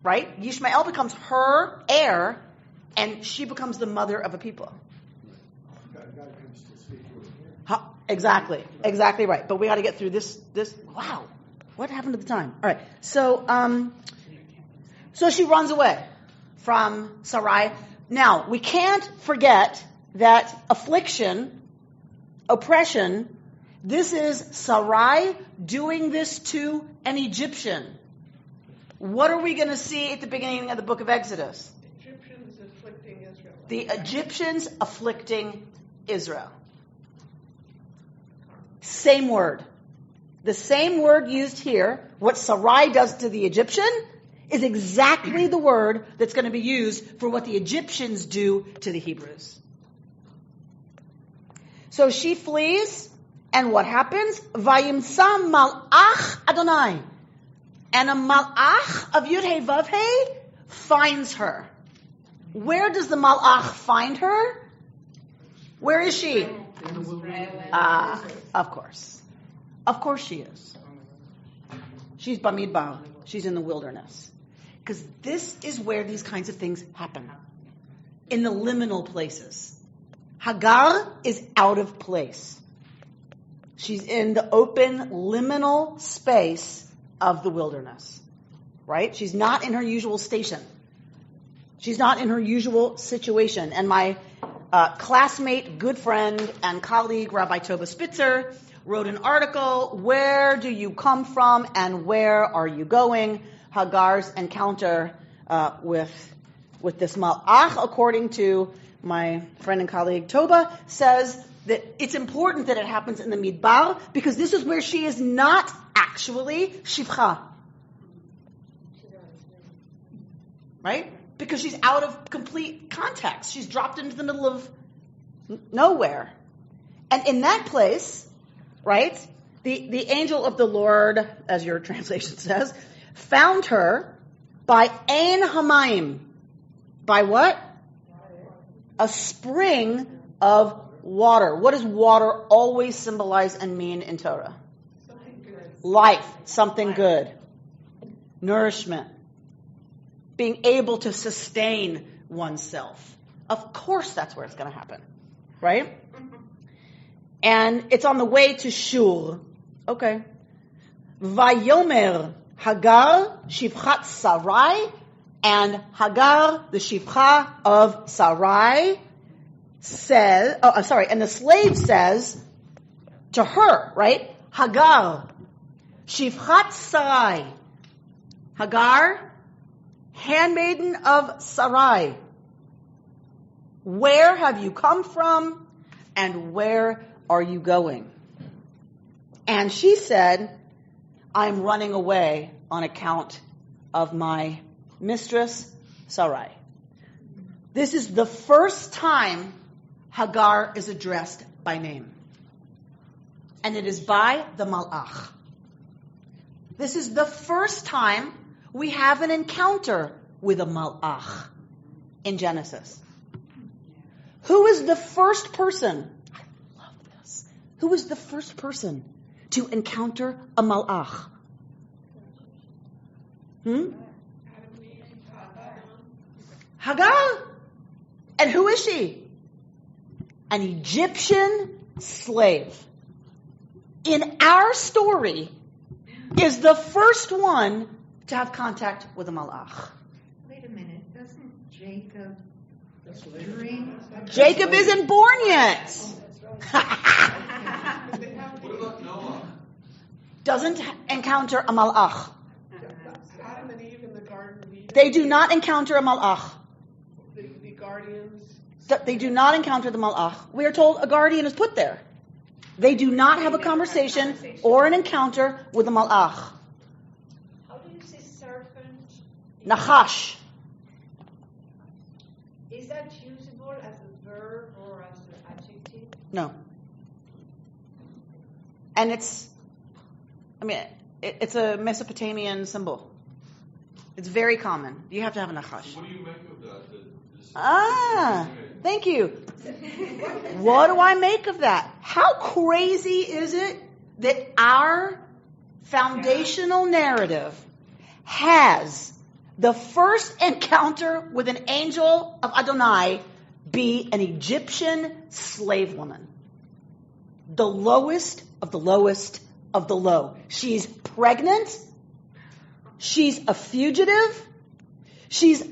Right? Yishmael becomes her heir, and she becomes the mother of a people. Exactly right. But we got to get through this. Wow, what happened to the time? All right. So she runs away from Sarai. Now we can't forget that affliction, oppression, This is Sarai doing this to an Egyptian. What are we going to see at the beginning of the book of Exodus? Egyptians afflicting Israel. The Egyptians afflicting Israel. Same word. The same word used here, what Sarai does to the Egyptian, is exactly the word that's going to be used for what the Egyptians do to the Hebrews. So she flees, and what happens? Vayimsa malach Adonai. And a malach of Yud Hey Vav Hey finds her. Where does the malach find her? Where is she? Of course. Of course she is. She's Bamidbar. She's in the wilderness. Because this is where these kinds of things happen. In the liminal places. Hagar is out of place. She's in the open liminal space of the wilderness. Right? She's not in her usual station. She's not in her usual situation. And my classmate, good friend, and colleague, Rabbi Tova Spitzer, wrote an article, Where Do You Come From and Where Are You Going? Hagar's encounter with this malach, according to my friend and colleague Toba, says that it's important that it happens in the Midbar because this is where she is not actually Shivcha. Right? Because she's out of complete context. She's dropped into the middle of nowhere. And in that place, right, the angel of the Lord, as your translation says, found her by Ein Hamayim. By what? A spring of water. What does water always symbolize and mean in Torah? Life, something good. Nourishment. Being able to sustain oneself. Of course that's where it's going to happen. Right? And it's on the way to Shur. Okay. Vayomer Hagar Shivchat Sarai, and Hagar, the Shivcha of Sarai, says, and the slave says to her, right? Hagar, Shivchat Sarai. Hagar, handmaiden of Sarai. Where have you come from and where are you going? And she said, I'm running away on account of my mistress, Sarai. This is the first time Hagar is addressed by name. And it is by the Malach. This is the first time we have an encounter with a Malach in Genesis. Who is the first person? I love this. Who is the first person to encounter a Malach? Hagar. And who is she? An Egyptian slave. In our story, is the first one to have contact with a malach. Wait a minute, doesn't Jacob dream? Jacob isn't born yet. What about Noah? Doesn't encounter a malach. Adam and Eve in the Garden of Eden. They do not encounter a malach. The guardians. They do not encounter the malach. We are told a guardian is put there. They do not have a conversation or an encounter with the malach. How do you say serpent? Nachash. Is that usable as a verb or as an adjective? No. And it's a Mesopotamian symbol. It's very common. You have to have a nachash. So what do you make of that? Thank you. What do I make of that? How crazy is it that our foundational narrative has the first encounter with an angel of Adonai be an Egyptian slave woman? The lowest of the lowest of the low. She's pregnant. She's a fugitive. She's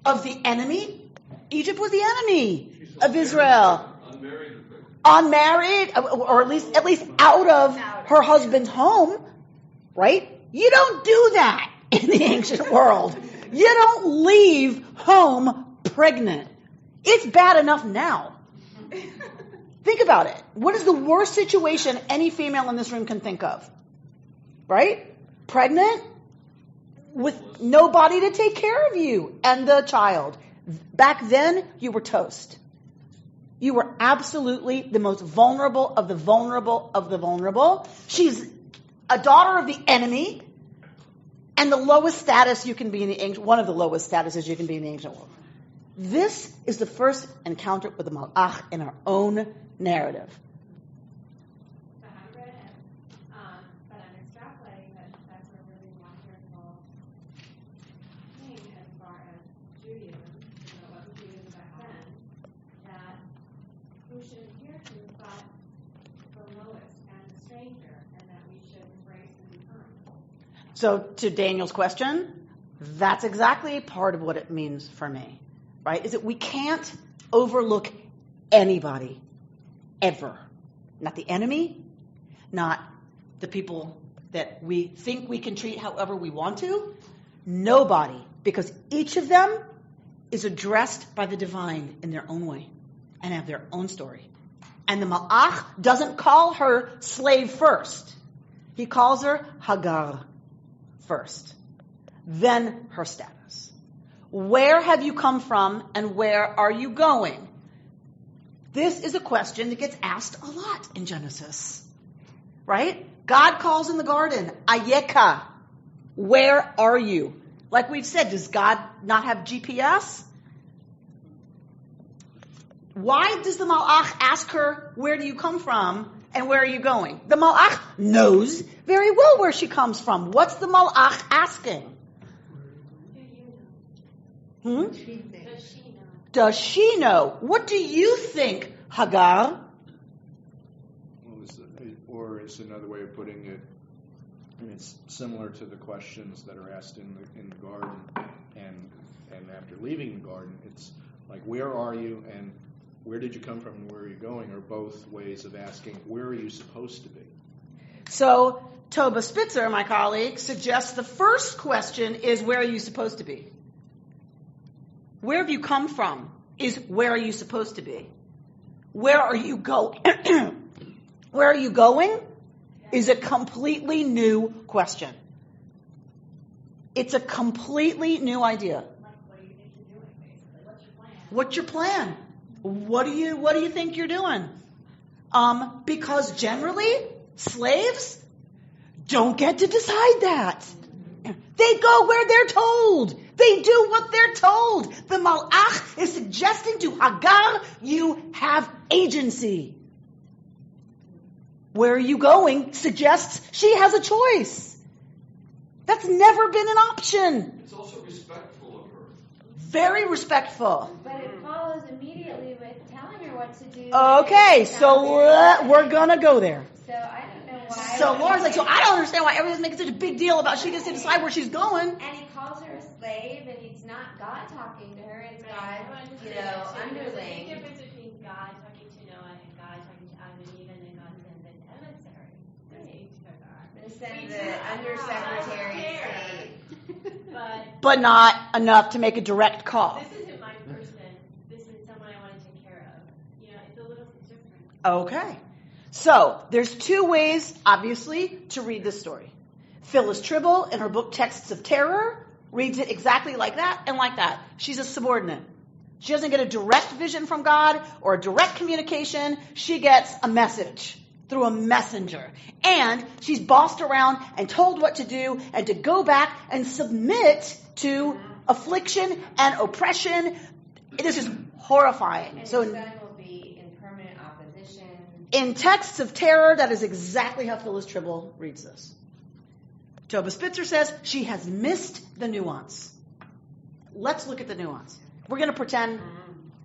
of the enemy. Egypt was the enemy of Israel. Unmarried or unmarried, or at least out of her husband's home, right? You don't do that in the ancient world. You don't leave home pregnant. It's bad enough now. Think about it. What is the worst situation any female in this room can think of? Right? Pregnant with nobody to take care of you and the child. Back then, you were toast. You were absolutely the most vulnerable of the vulnerable of the vulnerable. She's a daughter of the enemy, and the lowest status you can be in the ancient, one of the lowest statuses you can be in the ancient world. This is the first encounter with the Malach in our own narrative. So I haven't read it, but I'm extrapolating that that's a really wonderful thing as far as Judaism, what was Judaism back then, that who should adhere to but the lowest and the stranger, and that we should embrace and be kind. So to Daniel's question, that's exactly part of what it means for me, right? Is that we can't overlook anybody, ever. Not the enemy, not the people that we think we can treat however we want to. Nobody, because each of them is addressed by the divine in their own way and have their own story. And the Malach doesn't call her slave first. He calls her Hagar first. Then her status. Where have you come from and where are you going? This is a question that gets asked a lot in Genesis. Right? God calls in the garden, Ayeka. Where are you? Like we've said, does God not have GPS? Why does the Malach ask her, where do you come from and where are you going? The Malach knows very well where she comes from. What's the Malach asking? Does she know? Does she know? What do you think, Hagar? Or is another way of putting it, I mean, it's similar to the questions that are asked in the garden, and after leaving the garden, it's like, where are you and where did you come from and where are you going, are both ways of asking, where are you supposed to be? So Toba Spitzer, my colleague, suggests the first question is, where are you supposed to be? Where have you come from is, where are you supposed to be? Where are you going? Where are you going is a completely new question. It's a completely new idea. Like, what do you think you're doing, basically? What's What's your plan? your plan? What do you think you're doing? Because generally, slaves don't get to decide that. They go where they're told. They do what they're told. The Malach is suggesting to Hagar, you have agency. Where are you going suggests she has a choice. That's never been an option. It's also respectful of her. Very respectful. But it follows immediately with telling her what to do. Okay, so we're going to go there. So I don't know why. So Laura's like, so I don't understand why everyone's making such a big deal about she gets to decide where she's going. And he calls her a slave, and it's not God talking to her, it's God, underling. There's a difference between God talking to Noah and God talking to Adam and Eve, and then God sends an emissary. Right? Sends the undersecretary of state. But not enough to make a direct call. This isn't my person. This is someone I want to take care of. It's a little different. Okay. So, there's two ways, obviously, to read this story. Phyllis Tribble, in her book Texts of Terror, reads it exactly like that and like that. She's a subordinate. She doesn't get a direct vision from God or a direct communication. She gets a message through a messenger. And she's bossed around and told what to do and to go back and submit to affliction and oppression. This is horrifying. And So his son will be in permanent opposition. in Texts of Terror, that is exactly how Phyllis Tribble reads this. Toba Spitzer says she has missed the nuance. Let's look at the nuance. We're going to pretend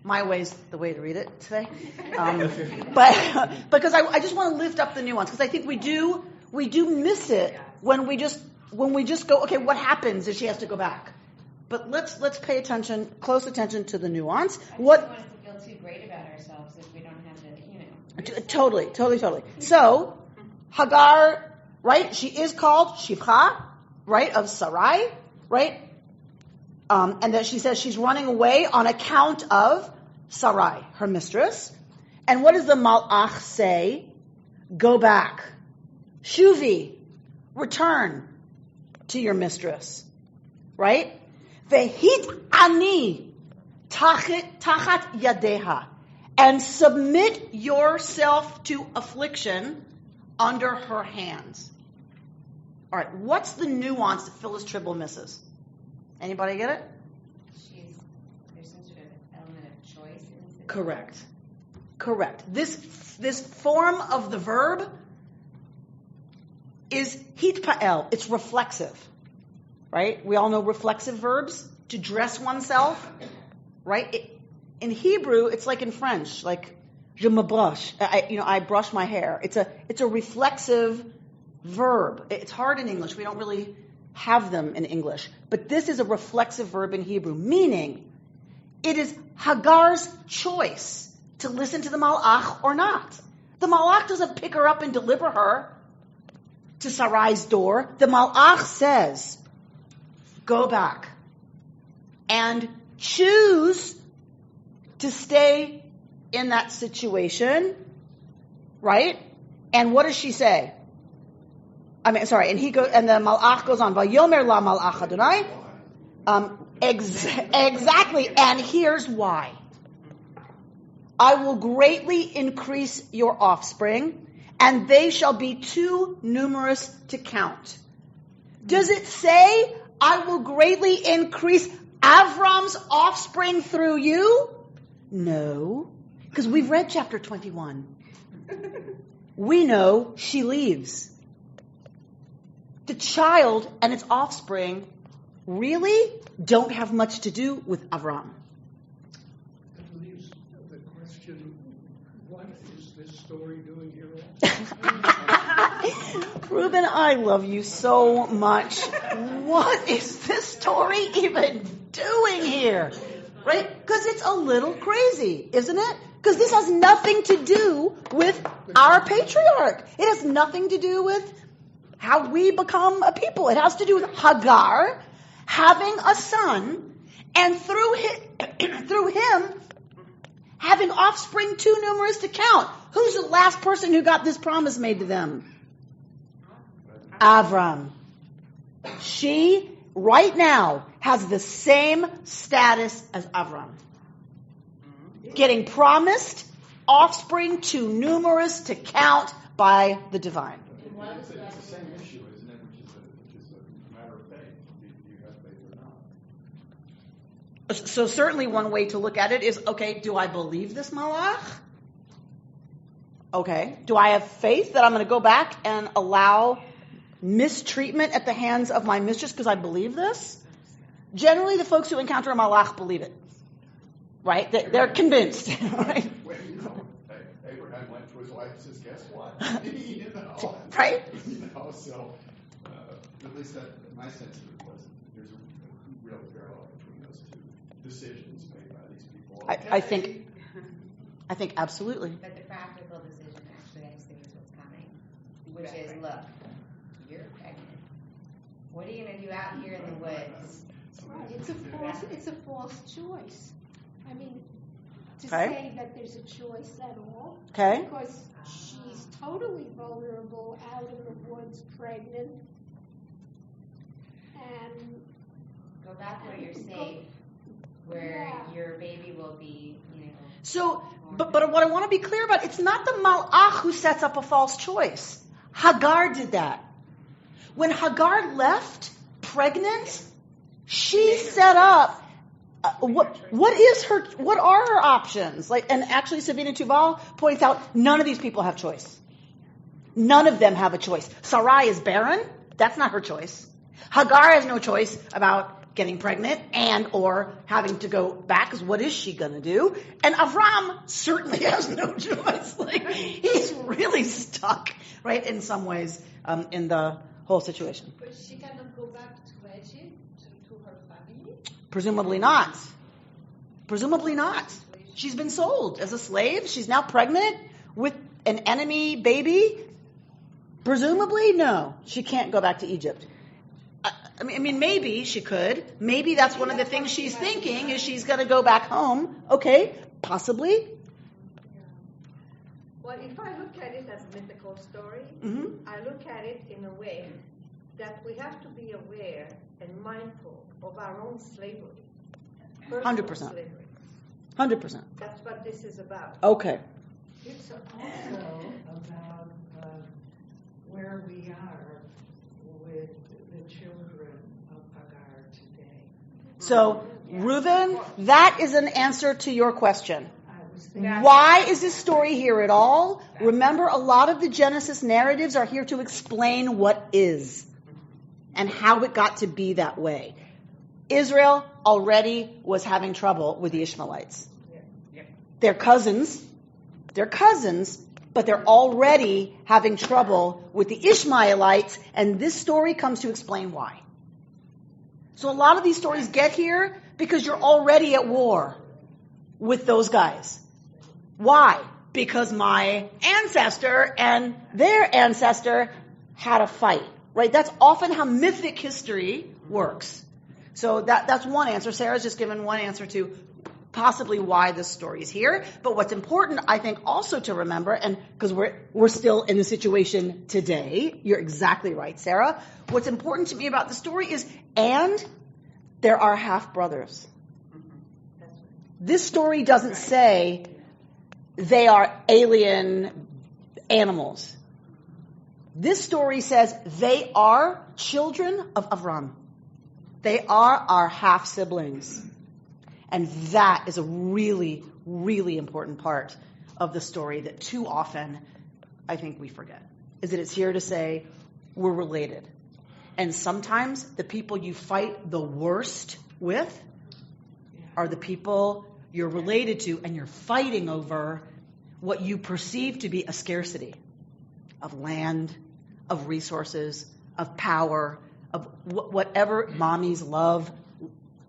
my way's the way to read it today. But because I just want to lift up the nuance, because I think we do miss it when we just go, okay, what happens if she has to go back? But let's pay close attention to the nuance. I don't want us to feel too great about ourselves if we don't have the, Totally. So, Hagar, right? She is called Shivcha, right, of Sarai, right? And that she says she's running away on account of Sarai, her mistress. And what does the Malach say? Go back. Shuvi, return to your mistress. Right? Vehit ani tachat yadeha. And submit yourself to affliction under her hands. All right, what's the nuance that Phyllis Tribble misses? Anybody get it? There's some sort of element of choice in this. Correct. This form of the verb is hitpa'el. It's reflexive, right? We all know reflexive verbs, to dress oneself, right? In Hebrew, it's like in French, like je me broche. I brush my hair. It's a reflexive verb. It's hard in English. We don't really have them in English. But this is a reflexive verb in Hebrew, meaning it is Hagar's choice to listen to the Malach or not. The Malach doesn't pick her up and deliver her to Sarai's door. The Malach says, go back and choose to stay in that situation, right? And what does she say? And the Malach goes on, Vayomer la Malach Adonai. Exactly, and here's why. I will greatly increase your offspring, and they shall be too numerous to count. Does it say, I will greatly increase Avram's offspring through you? No, because we've read chapter 21. We know she leaves. The child and its offspring really don't have much to do with Avram. That leaves the question, what is this story doing here? Reuben, I love you so much. What is this story even doing here? Right? Because it's a little crazy, isn't it? Because this has nothing to do with our patriarch. It has nothing to do with how we become a people. It has to do with Hagar having a son, and through him having offspring too numerous to count. Who's the last person who got this promise made to them? Avram. She, right now, has the same status as Avram. Getting promised offspring too numerous to count by the divine. It's the same issue, isn't it? Which is a matter of faith. Do you have faith or not? So certainly one way to look at it is, okay, do I believe this Malach? Okay. Do I have faith that I'm going to go back and allow mistreatment at the hands of my mistress because I believe this? Generally, the folks who encounter a Malach believe it. Right? They're convinced. Right? Abraham went to his wife and says, guess what? Right? So at least my sense of it was there's a real parallel between those two decisions made by these people. I think absolutely. But the practical decision actually anticipates what's coming, which is, look, you're pregnant. What are you going to do out here in the woods? It's a false choice. I mean, to say that there's a choice at all. Okay. Because she's totally vulnerable, out in the woods, pregnant. And go back where you're safe, where your baby will be, So, but what I want to be clear about, it's not the Malach who sets up a false choice. Hagar did that. When Hagar left pregnant, she set up what are her options? And actually Savina Tuval points out none of these people have choice. None of them have a choice. Sarai is barren. That's not her choice. Hagar has no choice about getting pregnant and or having to go back, because what is she going to do? And Avram certainly has no choice. He's really stuck, right, in some ways, in the whole situation. But she cannot go back to Egypt, to her family? Presumably not. She's been sold as a slave. She's now pregnant with an enemy baby? Presumably, no. She can't go back to Egypt. I mean, maybe she could. Maybe that's one of the things she's thinking is she's going to go back home. Okay, possibly. Well, if I look at it as a mythical story, I look at it in a way that we have to be aware and mindful of our own slavery. 100%. Slavery. 100%. That's what this is about. Okay. It's also about where we are with the children of Hagar today. So, Reuven, that is an answer to your question. Why is this story here at all? Remember, a lot of the Genesis narratives are here to explain what is and how it got to be that way. Israel already was having trouble with the Ishmaelites. They're cousins, but they're already having trouble with the Ishmaelites, and this story comes to explain why. So a lot of these stories get here because you're already at war with those guys. Why? Because my ancestor and their ancestor had a fight, right? That's often how mythic history works. So that's one answer. Sarah's just given one answer to possibly why this story is here. But what's important, I think, also to remember, and because we're still in the situation today, you're exactly right, Sarah. What's important to me about the story is, and there are half brothers. This story doesn't say they are alien animals. This story says they are children of Avram. They are our half siblings. And that is a really, really important part of the story that too often I think we forget. Is that it's here to say we're related. And sometimes the people you fight the worst with are the people you're related to, and you're fighting over what you perceive to be a scarcity of land, of resources, of power, of whatever mommy's love,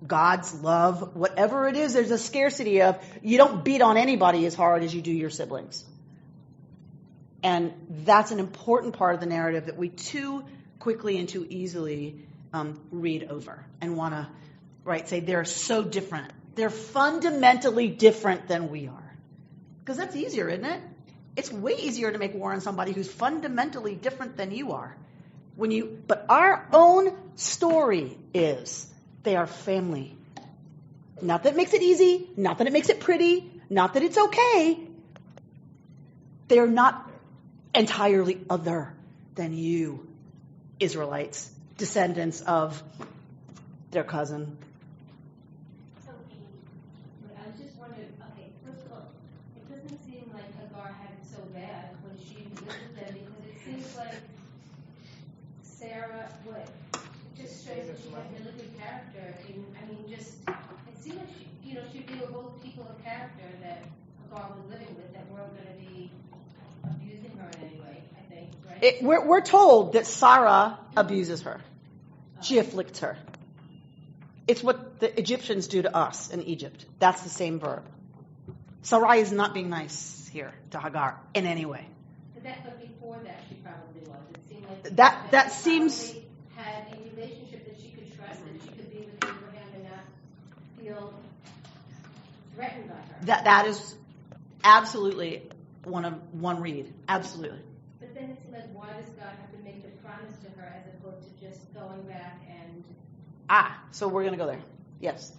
God's love, whatever it is, there's a scarcity of, you don't beat on anybody as hard as you do your siblings. And that's an important part of the narrative that we too quickly and too easily read over and want to, say they're so different. They're fundamentally different than we are. Because that's easier, isn't it? It's way easier to make war on somebody who's fundamentally different than you are. But our own story is they are family. Not that it makes it easy, not that it makes it pretty, not that it's okay. They're not entirely other than you, Israelites, descendants of their cousin. So, I was just wondering, okay, first of all, it doesn't seem like Hagar had it so bad when she lived with them, because it seems like Sarah, just shows that she has really good character. It seemed like they were both people of character that Hagar was living with that weren't going to be abusing her in any way, I think, right? We're told that Sarah abuses her. She afflicts her. It's what the Egyptians do to us in Egypt. That's the same verb. Sarai is not being nice here to Hagar in any way. But before that, she probably was. It seemed like that seems had a relationship that she could trust, and she could be with Abraham and not feel threatened by her. That is absolutely one read. Absolutely. But then it seemed like, why does God have to make the promise to her as opposed to just going back and... So we're going to go there. Yes.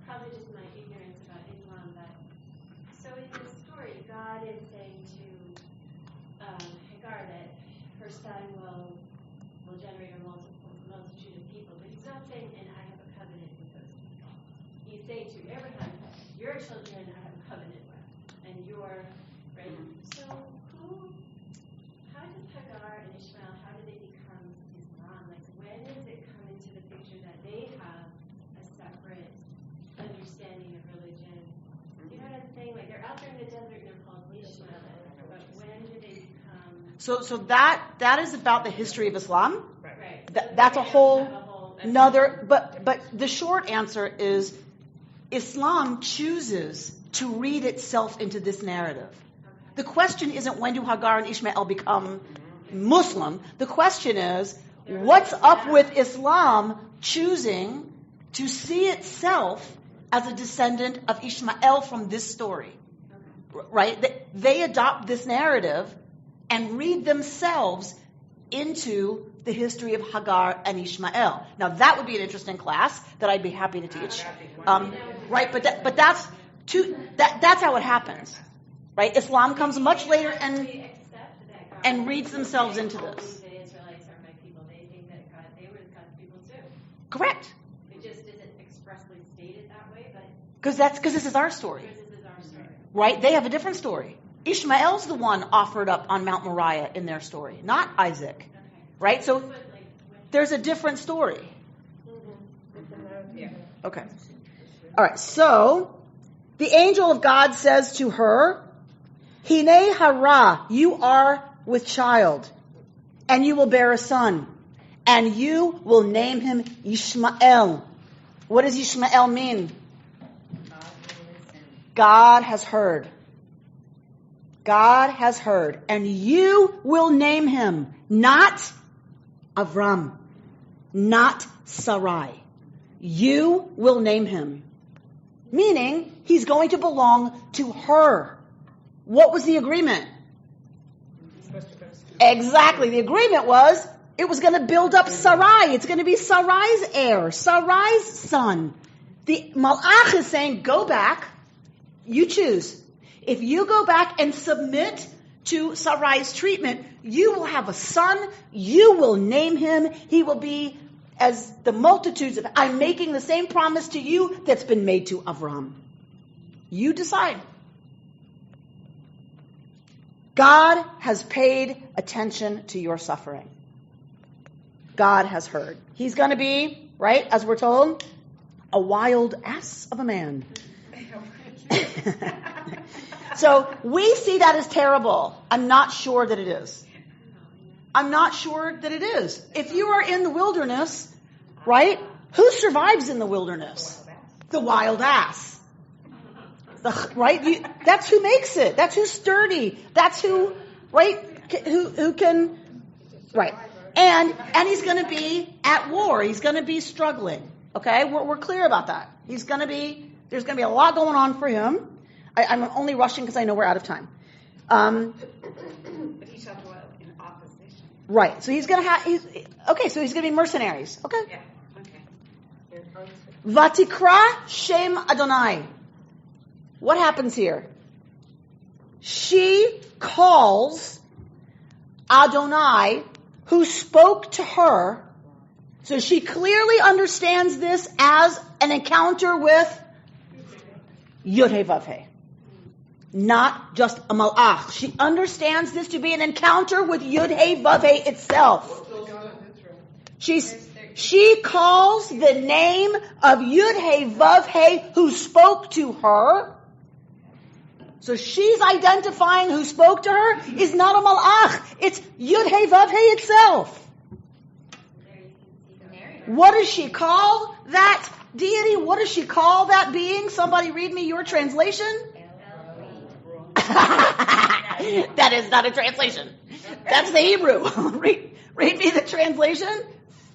Probably just my ignorance about Islam, but so in this story, God is saying to Hagar that her son will generate a multitude of people, but he's not saying, and I have a covenant with those people. He's saying to Abraham, your children I have a covenant with, and your, right? So how did Hagar and Ishmael, how did they become Islam? Like, when does it come into the picture that they have a separate understanding of religion? You know what I'm saying? Like, they're out there in the desert and they're called Ishmael, but when do they become... So that is about the history of Islam. Right. That's a whole another, but the short answer is Islam chooses to read itself into this narrative. The question isn't when do Hagar and Ishmael become Muslim. The question is, what's up with Islam choosing to see itself as a descendant of Ishmael from this story? Right? They adopt this narrative and read themselves into the history of Hagar and Ishmael. Now that would be an interesting class that I'd be happy to teach. Right? But that's how it happens. Right? Islam comes much later and reads themselves into this. The Israelites are my people. They think that they were God's people too. Correct. It just isn't expressly stated that way, but Because this is our story. Right? They have a different story. Ishmael's the one offered up on Mount Moriah in their story, not Isaac. Okay. Right? So there's a different story. Okay. All right. So the angel of God says to her, Hine hara, you are with child, and you will bear a son, and you will name him Ishmael. What does Ishmael mean? God has heard. God has heard. And you will name him, not Avram, not Sarai. You will name him. Meaning, he's going to belong to her. What was the agreement? Exactly. The agreement was, it was going to build up Sarai. It's going to be Sarai's heir, Sarai's son. The Malach is saying, go back. You choose. If you go back and submit to Sarai's treatment, you will have a son. You will name him. He will be as the multitudes of... I'm making the same promise to you that's been made to Avram. You decide. God has paid attention to your suffering. God has heard. He's going to be, right, as we're told, a wild ass of a man. So we see that as terrible. I'm not sure that it is. I'm not sure that it is. If you are in the wilderness, right, who survives in the wilderness? The wild ass. Right? That's who makes it. That's who's sturdy. That's who, right, who can, right. And he's going to be at war. He's going to be struggling. Okay? We're clear about that. There's going to be a lot going on for him. I'm only rushing because I know we're out of time. But he's talking about in opposition. Right. So he's going to be mercenaries. Okay. Yeah. Okay. Vatikra Shem Adonai. What happens here? She calls Adonai, who spoke to her. So she clearly understands this as an encounter with Yud-Heh Vav-Heh. Not just a malach. She understands this to be an encounter with Yud-Heh Vav-Heh itself. She calls the name of Yud-Heh Vav-Heh who spoke to her. So she's identifying who spoke to her is not a malach. It's Yud-Heh Vav-Heh itself. What does she call that deity? What does she call that being? Somebody read me your translation. That is not a translation. That's the Hebrew. read me the translation.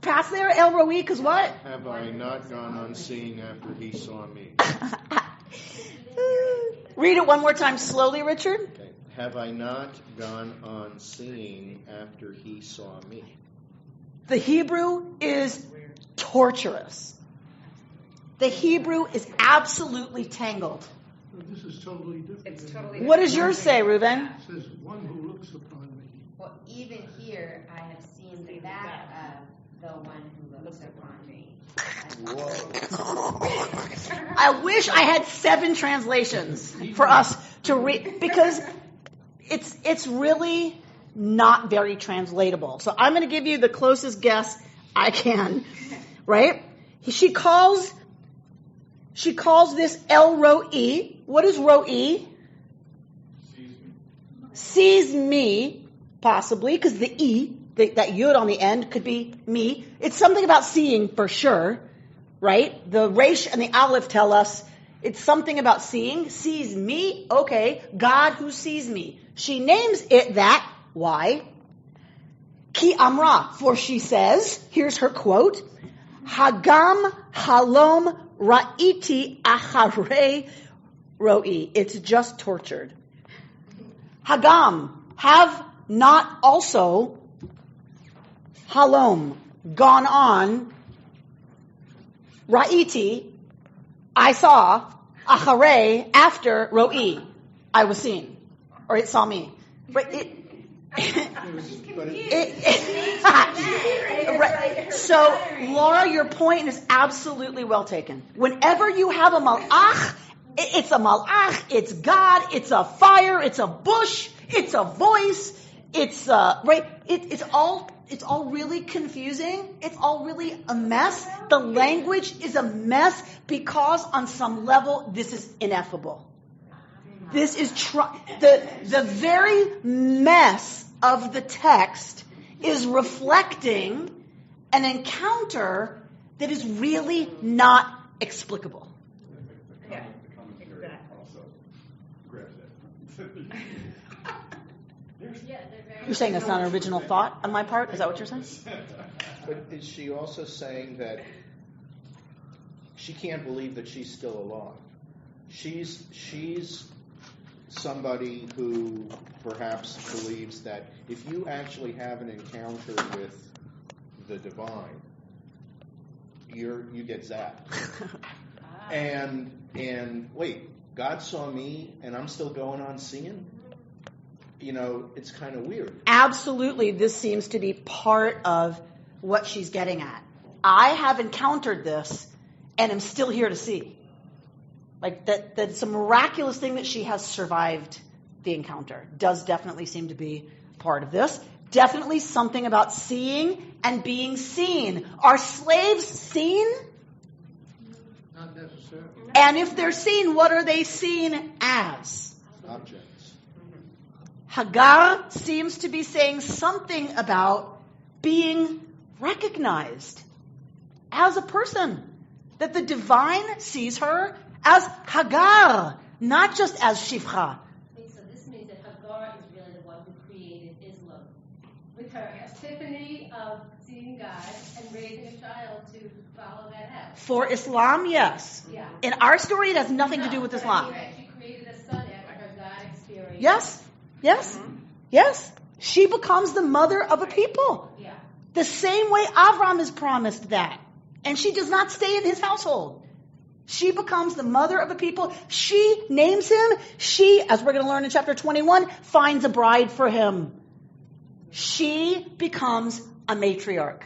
Pass there, El Roi, because what? Have I not gone unseen after he saw me? Read it one more time slowly, Richard. Okay. Have I not gone unseen after he saw me? The Hebrew is torturous. The Hebrew is absolutely tangled. This is totally different. It's totally What does yours say, Reuben? It says, one who looks upon me. Well, even here, I have seen the back of the one who looks upon me. I wish I had 7 translations for us to read, because it's really not very translatable. So I'm going to give you the closest guess I can, right? She calls this El Roi. What is Roi? Sees me, possibly, because the E, that Yud on the end could be me. It's something about seeing for sure, right? The Resh and the Aleph tell us It's something about seeing. Sees me. Okay. God who sees me. She names it that. Why? Ki amra. For she says, here's her quote, Hagam halom ra'iti acharei ro'i. It's just tortured. Hagam. Have not also halom gone on ra'iti. I saw acharei after ro'i. I was seen. Or it saw me. Right? So, Laura, your point is absolutely well taken. Whenever you have a malach, it's God, it's a fire, it's a bush, it's a voice, it's right. It's all really confusing. It's all really a mess. The language is a mess because on some level this is ineffable. This is the very mess of the text is reflecting an encounter that is really not explicable. Yeah, exactly. Also grabs it. You're saying that's not an original thought on my part? Is that what you're saying? But is she also saying that she can't believe that she's still alive? She's somebody who perhaps believes that if you actually have an encounter with the divine, you get zapped. And wait, God saw me and I'm still going on seeing? It's kind of weird. Absolutely, this seems to be part of what she's getting at. I have encountered this and am still here to see. Like that it's a miraculous thing that she has survived the encounter. Does definitely seem to be part of this. Definitely something about seeing and being seen. Are slaves seen? Not necessarily. And if they're seen, what are they seen as? Objects. Hagar seems to be saying something about being recognized as a person. That the divine sees her as Hagar, not just as Shifcha. So this means that Hagar is really the one who created Islam. With her epiphany of seeing God and raising a child to follow that out. For Islam, yes. Yeah. In our story, it has nothing to do with Islam. She created a son after her God experience. Yes. Yes. She becomes the mother of a people. Yeah. The same way Avram is promised that. And she does not stay in his household. She becomes the mother of a people. She names him. She, as we're going to learn in chapter 21, finds a bride for him. She becomes a matriarch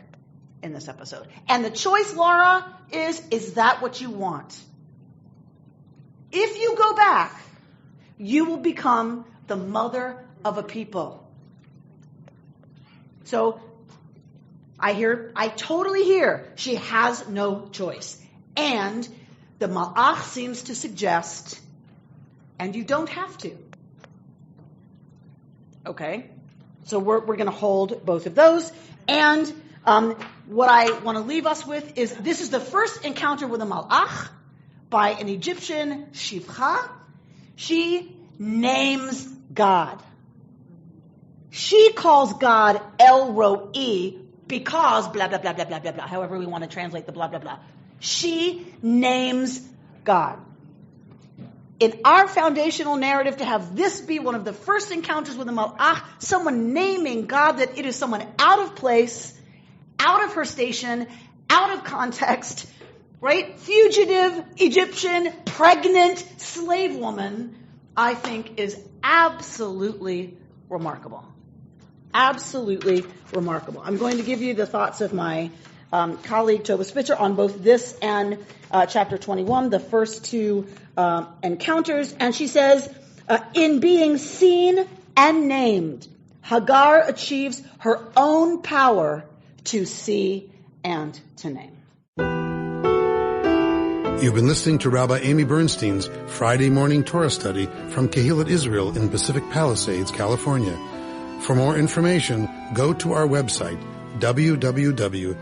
in this episode. And the choice, Laura, is that what you want? If you go back, you will become the mother of a people. So, I totally hear she has no choice. And the Malach seems to suggest, and you don't have to. Okay? So we're going to hold both of those. And what I want to leave us with is this is the first encounter with a Malach by an Egyptian Shifcha. She names God. She calls God El Roi because blah, blah, blah, blah, blah, blah, blah, however we want to translate the blah, blah, blah. She names God. In our foundational narrative, to have this be one of the first encounters with a Malach, someone naming God, that it is someone out of place, out of her station, out of context, right? Fugitive, Egyptian, pregnant, slave woman, I think is absolutely remarkable. Absolutely remarkable. I'm going to give you the thoughts of my colleague Tova Spitzer on both this and chapter 21, the first two encounters. And she says, in being seen and named, Hagar achieves her own power to see and to name. You've been listening to Rabbi Amy Bernstein's Friday morning Torah study from Kehillat Israel in Pacific Palisades, California. For more information, go to our website, www.ourki.org.